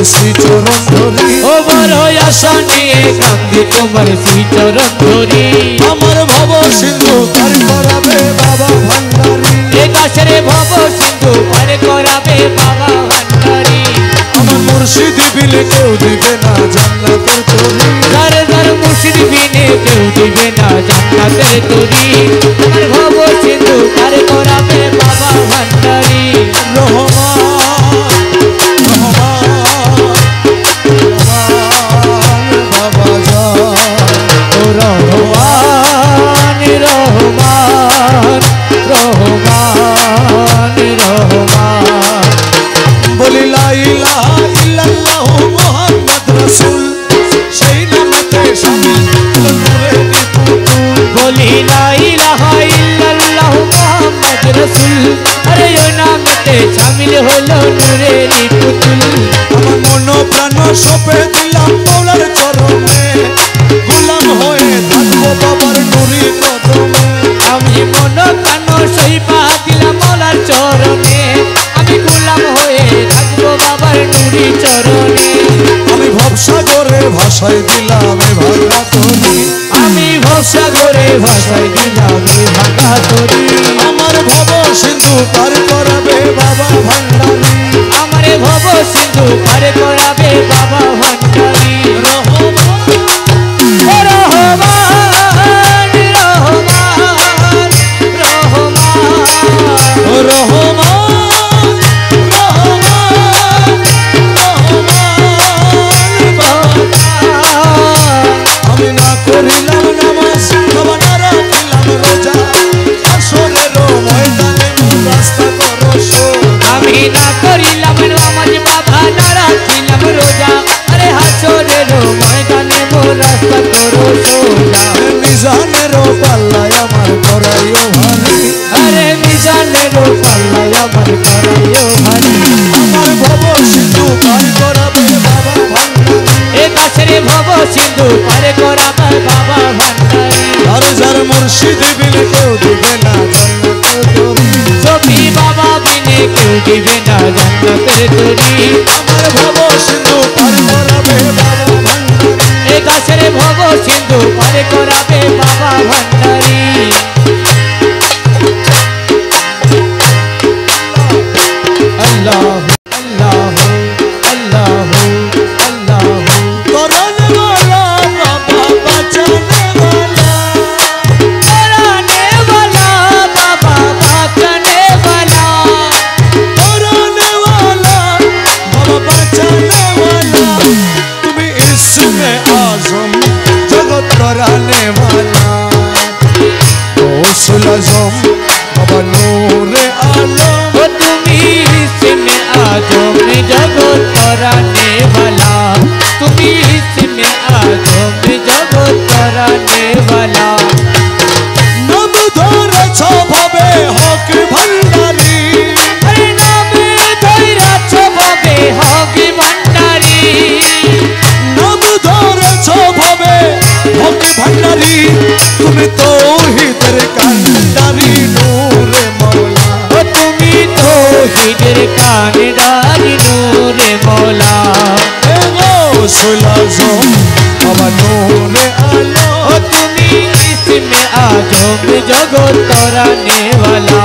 শ্রীচরণ ধরি ও বড় আশা নিয়ে কান্দি তোমার শ্রীচরণ ধরি আমার ভব সিন্ধু পার করাবে বাবা ভান্ডারী এ কাছের ভব সিন্ধু পার করাবে বাবা ভান্ডারী আমার মুর্শিদ বিলে কেউ দিবে না জান্নাতের তরি যার যার মুর্শিদ বিনে কেউ দিবে না জান্নাতের তরি আমার ভব সিন্ধু পার করাবে বাবা ভান্ডারী বাবা ও রহমান রহমান রহমান রহমান বলি লা ইলাহা ইল্লাল্লাহু মুহাম্মদ রাসূল সেই নামেতে শামিল নূরের পুতুল বলি লা ইলাহা ইল্লাল্লাহু মুহাম্মদ রাসূল আরে ওই নামেতে শামিল হলো নূরের পুতুল আমার মন প্রাণ সপে দিলাম মৌলার চরণে গোলাম হয়ে থাকবো বাবার নুরি কদমে আমি মন কান সইবা দিলাম মৌলার চরণে আমি গোলাম হয়ে থাকবো বাবার নুরি চরণে আমি ভবসাগরে ভাষায় দিলাম এ ভাঙা তরি আমি ভবসাগরে ভাষায় দিলাম এ ভাঙা তরি আমার ভব সিন্ধু পার করাবে বাবা ভান্ডারী আমারে ভব সিন্ধু পার করাবে বাবা ভান্ডারী রহমান রহমান রহমান রহমান আমি না করিলাম নামাজ বাবা না রাখিলাম রোজা আসরের ময়দানে রাস্তা করো সোজা আমি না করিলাম নামাজ বাবা না রাখিলাম রোজা আরে হাসরের ময়দানে মোর রাস্তা করো সোজা মিজানের পাল্লায় আমার করাইও ভারী আরে মিজানের পাল্লায় আমার করাইও ভারী আমার ভব সিন্ধু পার করাবে বাবা ভান্ডারী এ কাছের ভব সিন্ধু পার করাবে বাবা ভান্ডারী আর যার মুর্শিদ বিলে কেউ দিবে না জান্নাতের তরি সখী বাবা বিনে কেউ দিবে না জান্নাতের তরি আমার ভব সিন্ধু পার করাবে বাবা ভান্ডারী এ কাছের ভব সিন্ধু পার করাবে বাবা ভান্ডারী আল্লাহ আল্লাহ আল্লাহ আল্লাহ করনে वाला बाबा बचाने वाला कराने वाला बाबा बचाने वाला करने वाला बाबा बचाने वाला तुम्हें इसमें आजम जगत कराने वाला गौसुल आजम बाबा नूरे आलम वो तुम्ही इसमें आजम जगत कराने वाला तुम्ही इसमें आजम जगत कराने वाला नाम धरे छभावे हक भंडारी अरे नामे धैरा छबे हकी भंडारी नाम धरे छभावे हक भंडारी তুমি তৌহিদের কান্ডারি নূরে মওলা वो तुम्ही तो हिजर कानदारी नूरे मौला এ গৌসুল আজম বাবা নূরে আলম वो तुम्ही इसमें आजम जगत कराने वाला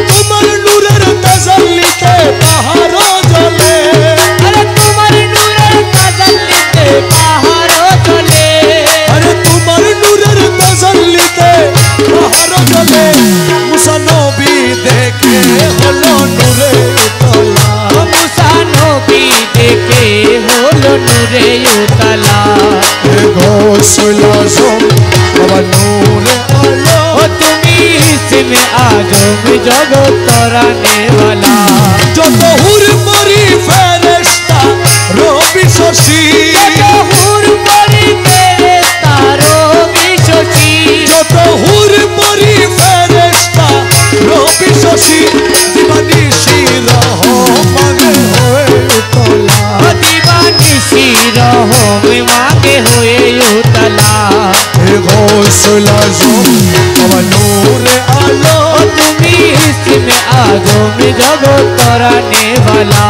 তোমার নূরের তাজাল্লিতে পাহাড় জ্বলে अरे तुम्हारे नूरे तजल्लीते पहाड़ों चले আরে তোমার নূরের তাজাল্লিতে পাহাড় জ্বলে মুসা নবী দেখে হলো নূরে তোলা मुसा नबी देखे होलो नूरे उतला এ গৌসুল আজম বাবা নূরে আলম वो तुम्ही इसमें आजम जगत कराने वाला যত হুর মরি ফেরেশতা রবি শশী হুর পরি তারো বিশ্বসী যত হুর মরি ফেরেশতা রবি শশী দিবানিশি রহমানে হয়ে তোলা দিবানিশি রহম মাগে হয়ে উতলা এ গৌসুল আজম বাবা নূরে আলম ओ तुम्ही इसमें आजम जगत कराने वाला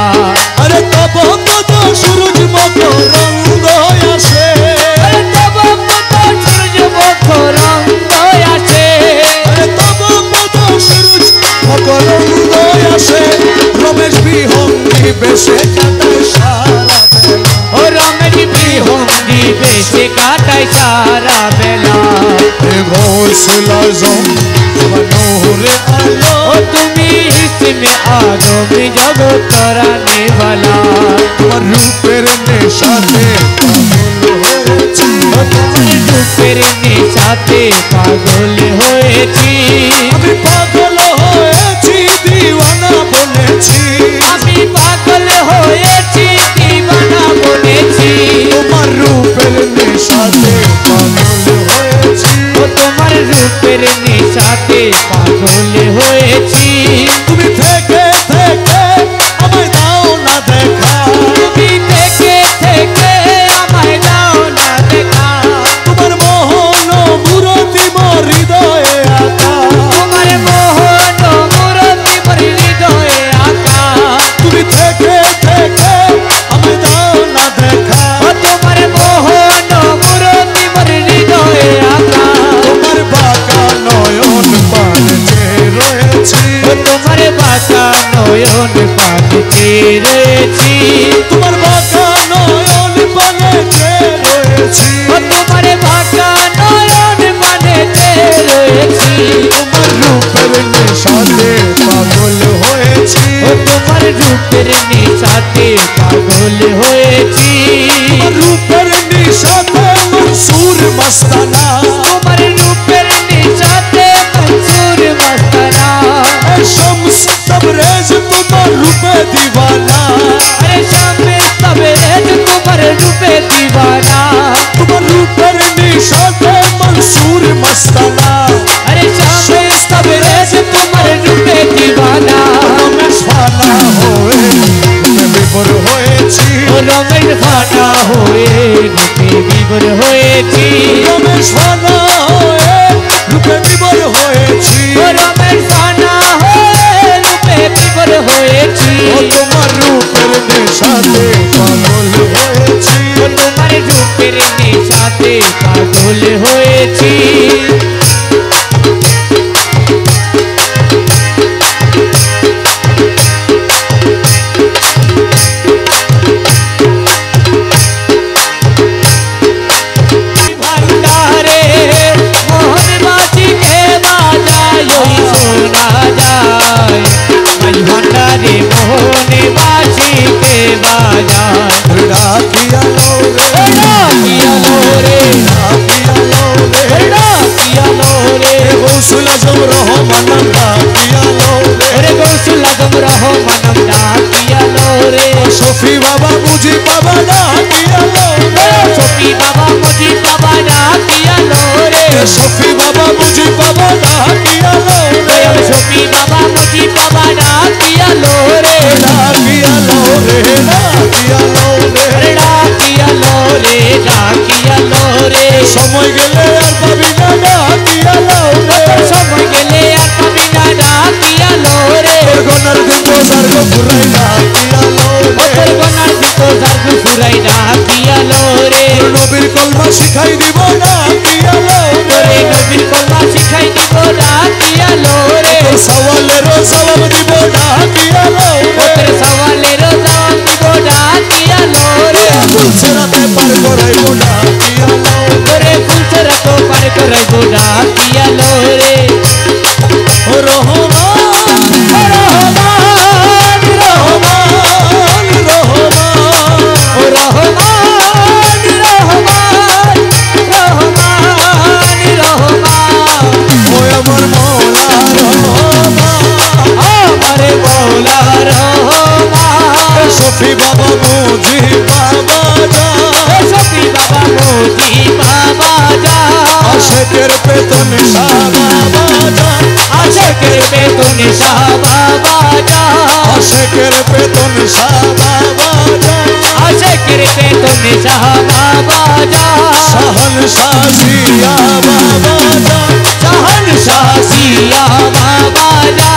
अरे तब गौसुल आजम बनूरे आलो তুমি ইসমে আজম জগৎ তরানে वाला তোমার রূপের নেশাতে পাগল হয়েছি তোমার রূপের নেশাতে পাগল হয়েছি আমি পাগল হয়েছি দিওয়ানা বলেছি আমি পাগল হয়েছি দিওয়ানা বলেছি তোমার রূপের নেশাতে পাগল হয়েছি তোমার রূপের নেশাতে পাগল হয়েছি তুমি থেকে থেকে আমায় দাও না দেখা তুমি থেকে থেকে আমায় দাও না দেখা তোমার মোহন মূরতি মোর হৃদয়ে আঁকা তোমার মোহন মূরতি মোর হৃদয়ে আঁকা তুমি থেকে থেকে আমায় দাও না দেখা তোমার মোহন মূরতি মোর হৃদয়ে আঁকা তোমার বাঁকা নয়ন পানে চেয়ে রয়েছি তোমার বাঁকা নয়ন পানে চেয়ে রয়েছি তোমার বাঁকা নয়ন পানে চেয়ে রয়েছি তোমার বাঁকা নয়ন পানে চেয়ে রয়েছি তোমার রূপের নেশাতে পাগল হয়েছি তোমার রূপের নেশাতে পাগল হয়েছি তোমার রূপের নেশাতে মনসুর মস্তানা তোমার রূপের নেশাতে মনসুর মস্তানা शम्स तबरेज तुम्हार रूपे दीवाना अरे शामे तबरेज तुम्हार रूपे दीवाना तुम्हार रूपर निशाते मंसूर मस्ताना अरे शामे तबरेज तुम्हार रूपे दीवाना रमेश फाना होए मैं विभोर होएছি रमेश फाना होए रूपे विभोर होएছি रमेश फाना होए रूपे विभोर होएছি रमेश फाना होए रूपे विभोर होएছি ও তোমার রূপের নেশাতে পাগল হয়েছি তোমার রূপের নেশাতে পাগল হয়েছি ভান্ডারে মোহন বাজিকে বাজায় ওই শোনা যায় মাঝ ভান্ডারে মোহন বাজিকে বাজায় ডাকিয়া লো রে ডাকিয়া লো রে ডাকিয়া লো রে ডাকিয়া লো রে গৌসুল আজম রহমান ডাকিয়া লো রে রে গৌসুল আজম রহমানম ডাকিয়া লো রে শফি বাবা মুজি বাবা ডাকিয়া লো রে সফি বাবা মুজি বাবা ডাকিয়া লো রে শফি বাবা মুজি বাবা ডাকিয়া লো রে সফি বাবা মুজি বাবা ডাকিয়া লো রে ডাকিয়া লো রে ডাকিয়া লো রে ডাকিয়া লো রে ডাকিয়া লো রে সময় গেলে আর পাবি না ডাকিয়া লো রে সময় গেলে আর পাবি না ডাকিয়া লো রে গনার দিন রোজার গো ফুরাই ডাকিয়া লো রে তোর গনার দিতো জাগু ফুরাই ডাকিয়া লো রে নবীর কলমা শিখাই দিব ডাকিয়া লো রে তোরে নবীর কলমা শিখাই দিব ডাকিয়া লো রে তোর সওয়ালের জবাব দিব ডাকিয়া লো রে তোর সওয়ালের জবাব দিব ডাকিয়া লো রে ফুলছে রাতে পার করাইব ডাকিয়া লো তোরে ফুলছে রাত পার করাইব ডাকিয়া লো রে রহমান রহমান রহমান রহমান রহমান রহমান রহমান রহমান ওই আমার মৌলা রহমান আমারে মৌলা রহমান শফি বাবা মুজি বাবা যা সফি বাবা মোদি বাবা যা আশেকের পেতন বাবা যা আশেকের বেতন শাহ বাবা যা আশেকের পেতন বাবা যা আশেকের বেতন শাহ বাবা যা শাহন শাহিয়া বাবা যা শাহন শাহিয়া বাবা যা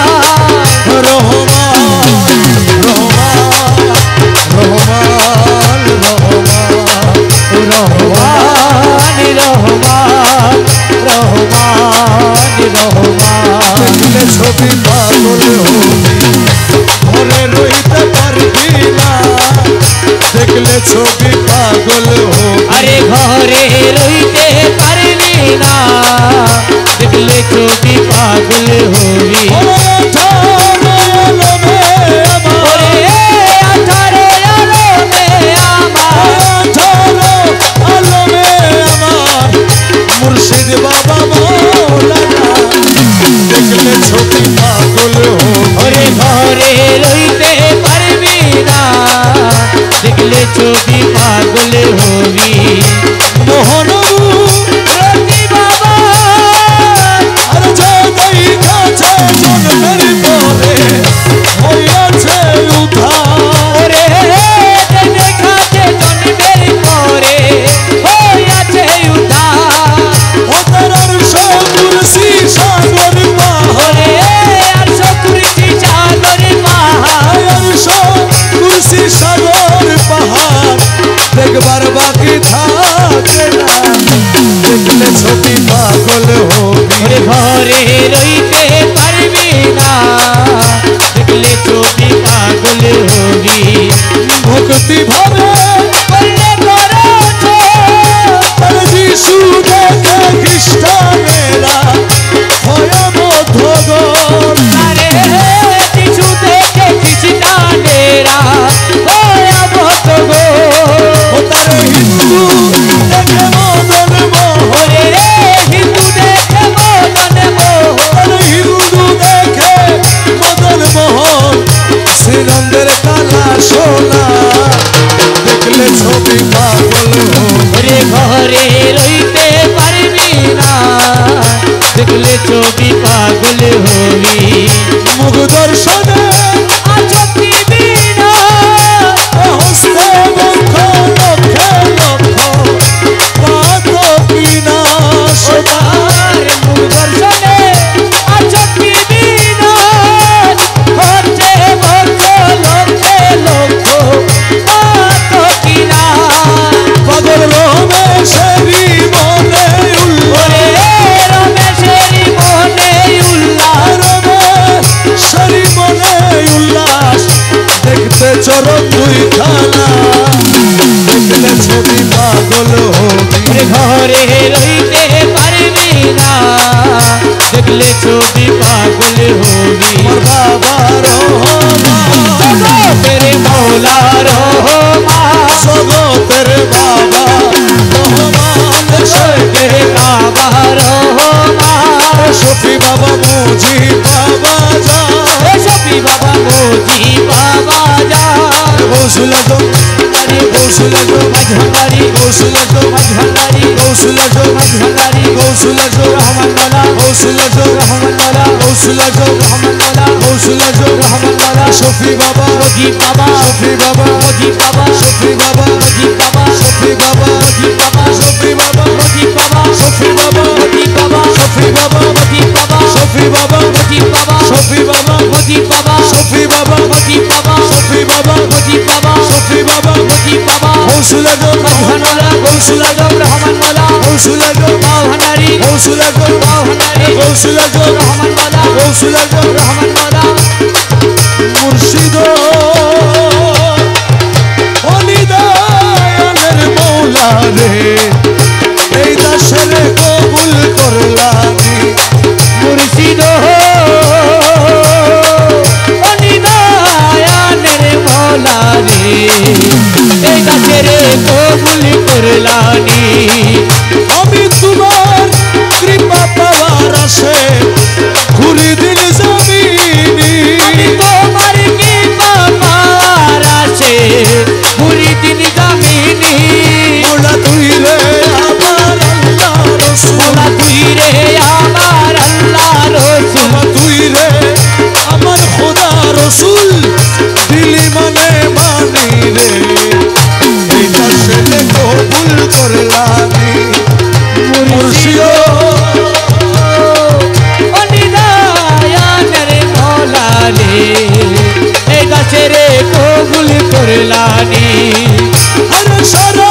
রহমান রহমান রহমান রহমান রহমান রহমান রহমান দেখলে ছবি পাগল হবি ঘরে রইতে পারবি না দেখলে ছবি পাগল হবি আরে ঘরে রইতে পারবি না দেখলে ছবি পাগল হবি ওরে 18 আলমে আমার মুর্শিদ বাবা মৌলানা দেখলে ছবি পাগল ওরে ঘরে রইতে পারবি না দেখলে ছবি পাগল হবি মোহনবু রতি বাবা আর যাই কাছে জন্মের পরে হইয়াছে উদ্ধার ওরে দেখাতে জন্মের পরে হইয়াছে উদ্ধার ও তার কুরসি সাগর ওরে আর কুরসি সাগর পাহাড় কুরসি সাগর পাহাড় দেখবার বাকি থাকে না দেখলে ছবি পাগল হবি ওরে ঘরে রইতে পারবি না দেখলে ছবি পাগল হবি ভক্তি ভাবে বললে করছ তার যিশু দেখে খ্রিস্টানেরা হয় মধ্যগণ আরে কিছু দেখে খ্রিস্টানেরা ভয়াবহ গো ও তার হিন্দু দেখে মদন মোহন ওরে রে হিন্দু দেখে মদন মোহন তার হিন্দু দেখে মদন মোহন শ্রীনন্দের কালা সোনা দেখলে ছবি পাগল হবি ওরে ঘরে রইতে পারবি না দেখলে ছবি পাগল হবি মুখ দর্শনে আছো বিনা হস্তে মুখ লক্ষে লক্ষ পাত কিনা ওটার মুখ দর্শনে আছো বিনা হচ্ছে ভক্ত লক্ষে লক্ষ পাত কিনা পাগল রমেশেরই মনে ওরে রমেশেরই মনে উল্লাস রমেশেরই মনে উল্লাস দেখতে চরণ দুই খানা দেখলে ছবি পাগল হবি ওরে ঘরে রইতে পারবি না দেখলে ছবি পাগল হবি আমার বাবা রহমান তেরে মৌলা রহমান জগতের বাবা রহমান তেরে কাবা রহমান শফি বাবা মুজি বাবা যা সবি বাবা মোজি বাবা যা কৌশল কৌশল মাঝভান্ডারি কৌশল মাঝভান্ডারি কৌশল মাঝভান্ডারি কৌশল রহমানওয়ালা কৌশল রহমানওয়ালা কৌশল রহমানওয়ালা কৌশল রহমানওয়ালা শফি বাবা মোজি বাবা শফি বাবা মোজি বাবা শফি বাবা মোজি বাবা শফি বাবা মোজি বাবা শফি বাবা মোজি বাবা শফি বাবা মোজি বাবা শফি বাবা মোজি বাবা শফি বাবা মোজি বাবা শফি বাবা মোজি বাবা শফি বাবা মোজি বাবা শফি বাবা মোজি বাবা শফি বাবা মোজি বাবা কৌশল মাঝভান্ডারা কৌশল রহমানওয়ালা কৌশল ভান্ডারি কৌশল ভান্ডারি কৌশল রহমানওয়ালা কৌশল রহমানওয়ালা মুর্শিদ অনিদানের মৌলা রে এই দাসের কবুল করলানি মুর্শিদ অনিদায়ানের মৌলা রে এই গাছের কবুল করলানি আমি তোমার কৃপা পাওয়ার আসে ঘুরি দিল জমিনি আমি তোমার কৃপা পাওয়ার আছে পুরি দিন জামিনী মোলা তুই রে আমার আল্লাহ রসুল মোলা তুই রে আমার আল্লাহ রসুল তুই রে আমার খোদা রসুল দিলি মানে মানি রে এই দাসের কবুল করলানি মুর্শিদ অনিদায়ানের মৌলা রে এই গাছের কবুল করলানি হর সারা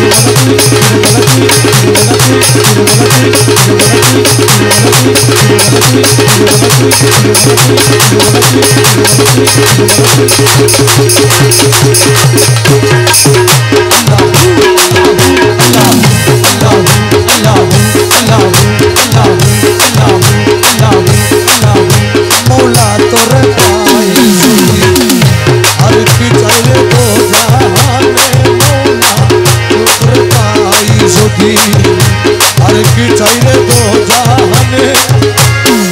মৌলা তোরে পাই যদি আর কি চাইলে তো জাহানে মৌলা তোরে পাই যদি আর কি চাইলে তো জাহানে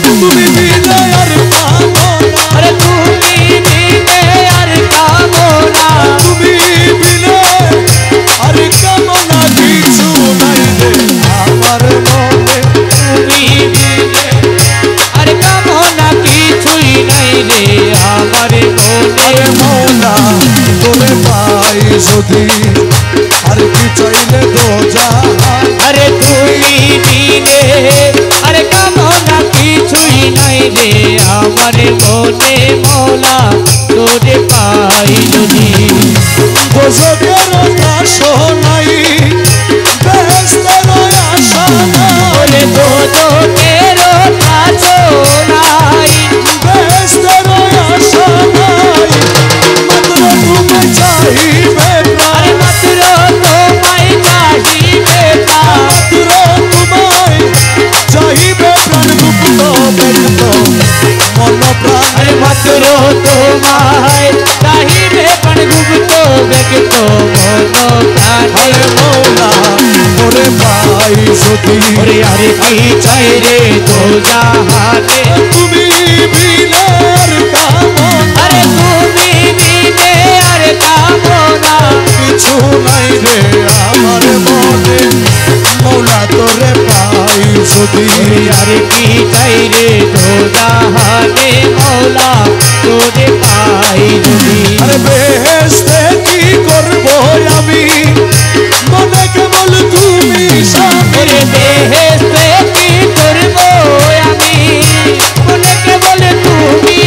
তুমি বিনে আর পাবো না আরে তুমি বিনে আর পাবো না তুমি বিনে আর কামনা কিছু নাই রে আমার মনে তুমি বিনে আর কামনা কিছুই নাই রে আমার মনে মৌলা তোরে পাই যদি আর কি চাইলে তো জাহান আরে তুমি বিনে আর কামনা কিছুই নাই রে আমার মনে মৌলা তোরে পাই যদি দোজখের আশা নাই বেহেশতের আশা নাই বলে দোজখের কাছো নাই বেহেশতের আশা নাই মাত্র তুমি চাইবে প্রাণ আরে মাত্র তোমায় চাহিবে প্রাণ মাত্র তোমায় চাইবে প্রাণ গুপ্ত ব্যক্ত মন প্রাণ আরে মাত্র তোমায় চাহিবে প্রাণ গুপ্ত ব্যক্ত মন প্রাণ আরে মৌলা তোরে পাই যদি ওরে আরে কি চাই রে তো জাহানে তুমি বিনে আর কামনা আরে তুমি বিনে আর কামনা কিছু নাই রে আমার মনে মৌলা তোরে পাই যদি ওরে আরে কি চাই রে তো জাহানে মৌলা তোরে পাই যদি আরে বেহেশতে কি করব আমি মনে কেবল তুমি সামনে ওরে দেহেতে কি করবো আমি মনে কেবল তুমি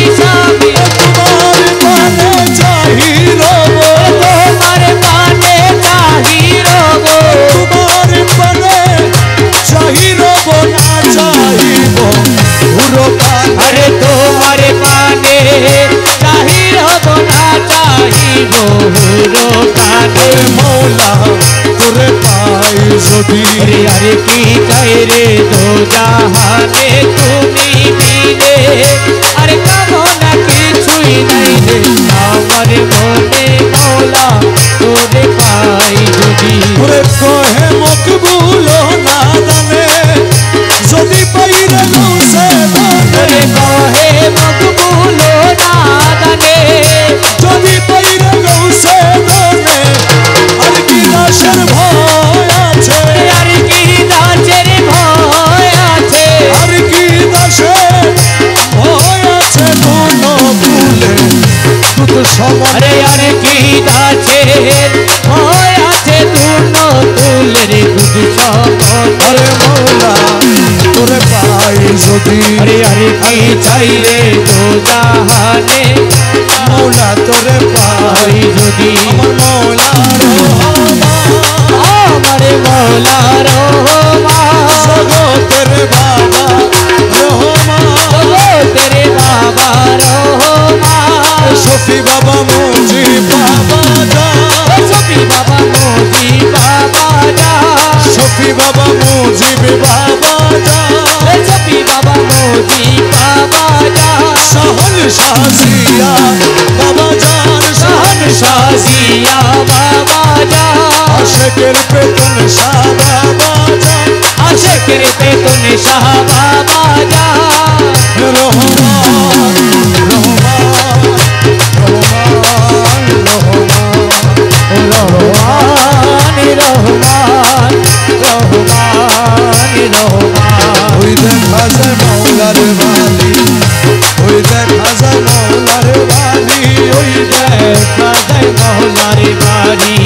আরে তোমার মানে চাহির হব না চাহিব হুরো কানে মৌলা তোরে পাই যদি আরে কি চাই রে দো জাহানে তুমি বিনে আরে কামনা কিছুই নাই রে আমার মনে মৌলা তোরে পাই যদি তোরে কহে মকবুল না জানে যদি পাইরে গৌসে তোরে কহে মকবুল না জানে যদি পাইরে গৌসে জানে আর কি দাসের ভয় আছে আর কি দাসের ভয় আছে আর কি দাসের ভয় আছে কোন ভুলে তুত সমান আরে আরে কি দাসের ভয় আছে দুর্ন তুলের দুধ সমান আরে মৌলা তোরে পাই যদি আরে আরে কি চাই রে দো জাহানে মৌলা তোরে পাই পাই যদি আমার মৌলা আমার মৌলা রহমান জগতের বাবা রহমান তেরে বাবা রহমান শফি বাবা মুজি বাবা যা সফি বাবা মোদি বাবা যা শফি বাবা মুজি বাবা যা সফি বাবা মোদি বাবা যা সহল শাহিয়া বাবা জান শান শাহিয়া বাবা যা আশেকের পেতন শাহ বাবা জান আশেকের পেতন শাহ বাবা যা রহমান রহমান রহমান রহমান রহমান রহমান রহমান ওই দেখা যায় মৌলার বালি ওই দেখা যায় মৌলার বালি ওই দেখা যায় মহলার বাড়ি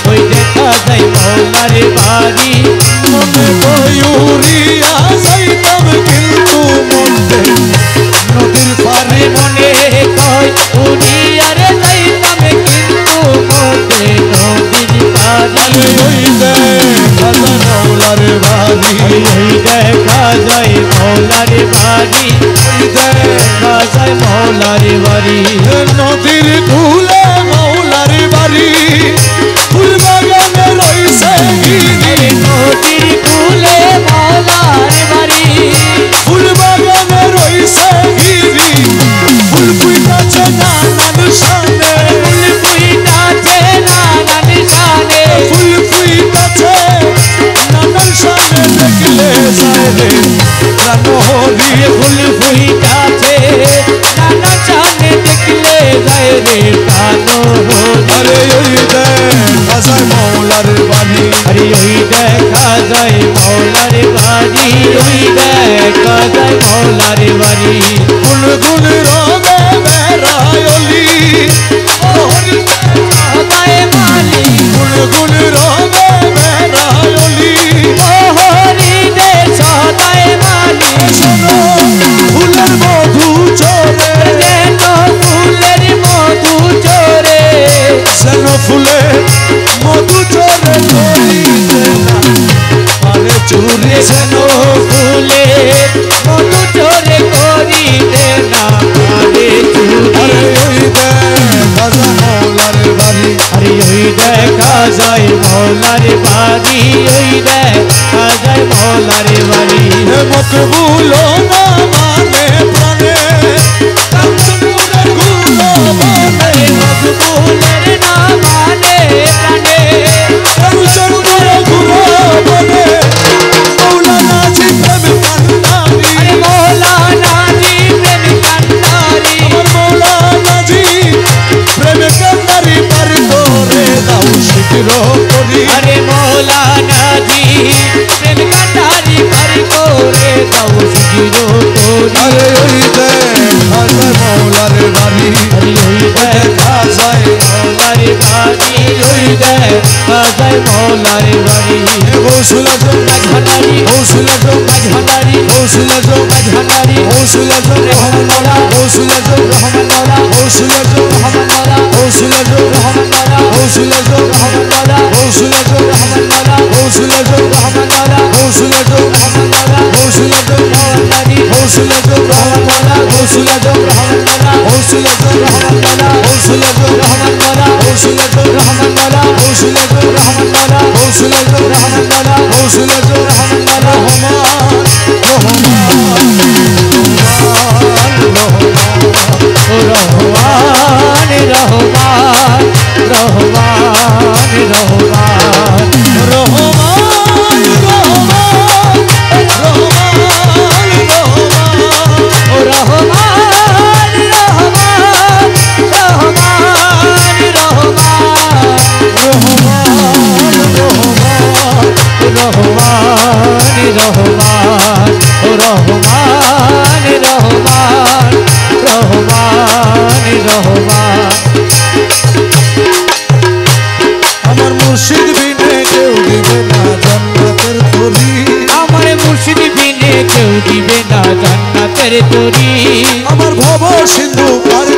ওই দেখা যায় মহলার বাড়ি মনে ময়ূরিয়া যাইতাম কিন্তু মধ্যে নদীর পারে মনে কয় উনি আরে যাইতাম কিন্তু মোটে নদীর পাড়ি ওই দেখা যায় মৌলার বালি ওই দেখা যায় মহলার বাড়ি ওই দেখা যায় মহলার বাড়ি নদীর কূলে মৌলার বাড়ি ফুল বাগানে রইছে গিরি নদীর কূলে মহলার বাড়ি ফুল বাগানে রইছে গিরি ফুল ফুইতাছে নানান শানে ফুল ফুইতাছে নানান শানে ফুল ফুইতাছে নানান শানে দেখলে যায় রে প্রাণ হরি ফুল ফুইতাছে নানা শানে দেখলে যায় রে প্রাণ আরে ওই দেখা যায় মৌলার বাড়ি আরে ওই দেখা যায় মৌলার বাড়ি ওই দেখা যায় মৌলার বাড়ি গুন গুন রবে বেড়ায়লি হরি সদায় মালি গুন গুন রবে বেড়ায়লি ও হরি দে সদায় মালি শোনো ফুলের মধু চরে যেন ফুলের মধু চোরে যেন ফুলে মধু চরে করিতে না পারে চুরি যেন ফুলে মধু চোরে করিতে না পারে চুরি আরে ওই দেখা যায় মৌলার বাড়ি আরে ওই দেখা যায় মৌলার বাড়ি ওই দেখা যায় মৌলার বাড়ি হে মকবুল না মানে প্রাণে কাঞ্চনের গুলো মানে আরে মকবুলের না মানে প্রাণে কাঞ্চনের গুলো মানে মৌলানা জি প্রেম কান্নারি আরে মৌলানা জি প্রেম কান্নারি আমার মৌলানা জি প্রেম কান্নারি পার করে দাও শীঘ্র করি আরে মৌলানা জি প্রেম কান্নারি পার করে দাও শীঘ্র করি আরে ওই দেখা যায় মৌলার বাড়ি আরে ওই দেখা যায় মৌলার বাড়ি ওই দেখা যায় মৌলার বাড়ি গৌসুলা জম মাঝানারি গৌসুলা জম মাঝানারি গৌসুলা জম মাঝানারি গৌসুলা জম রহমান মৌলা গৌসুলা জম রহমান মৌলা গৌসুলা জম রহমান মৌলা গৌসুলা জম রহমান মৌলা গৌসুলা জম রহমান মৌলা গৌসুলা জম রহমান মৌলা গৌসুলা জম রহমান মৌলা গৌসুলা জম রহমান মৌলা গৌসুলা জম মৌলারি গৌসুলা জম রহমান কৌশলেশ্বর রহমান মাওলা কৌশলেশ্বর রহমান মাওলা কৌশলেশ্বর রহমান মাওলা কৌশলেশ্বর রহমান মাওলা কৌশলেশ্বর রহমান মাওলা কৌশলেশ্বর রহমান মাওলা ও রহমান রহমান রহমান রহমান ও রহমান রহমান রহমান রহমান রহমান ও রহমান রহমান রহমান রহমান আমার মুর্শিদ বিনে কেউ দিবে না জান্নাতের তরি আমার মুর্শিদ বিনে কেউ দিবে না জান্নাতের তরি আমার ভব সিন্ধু পার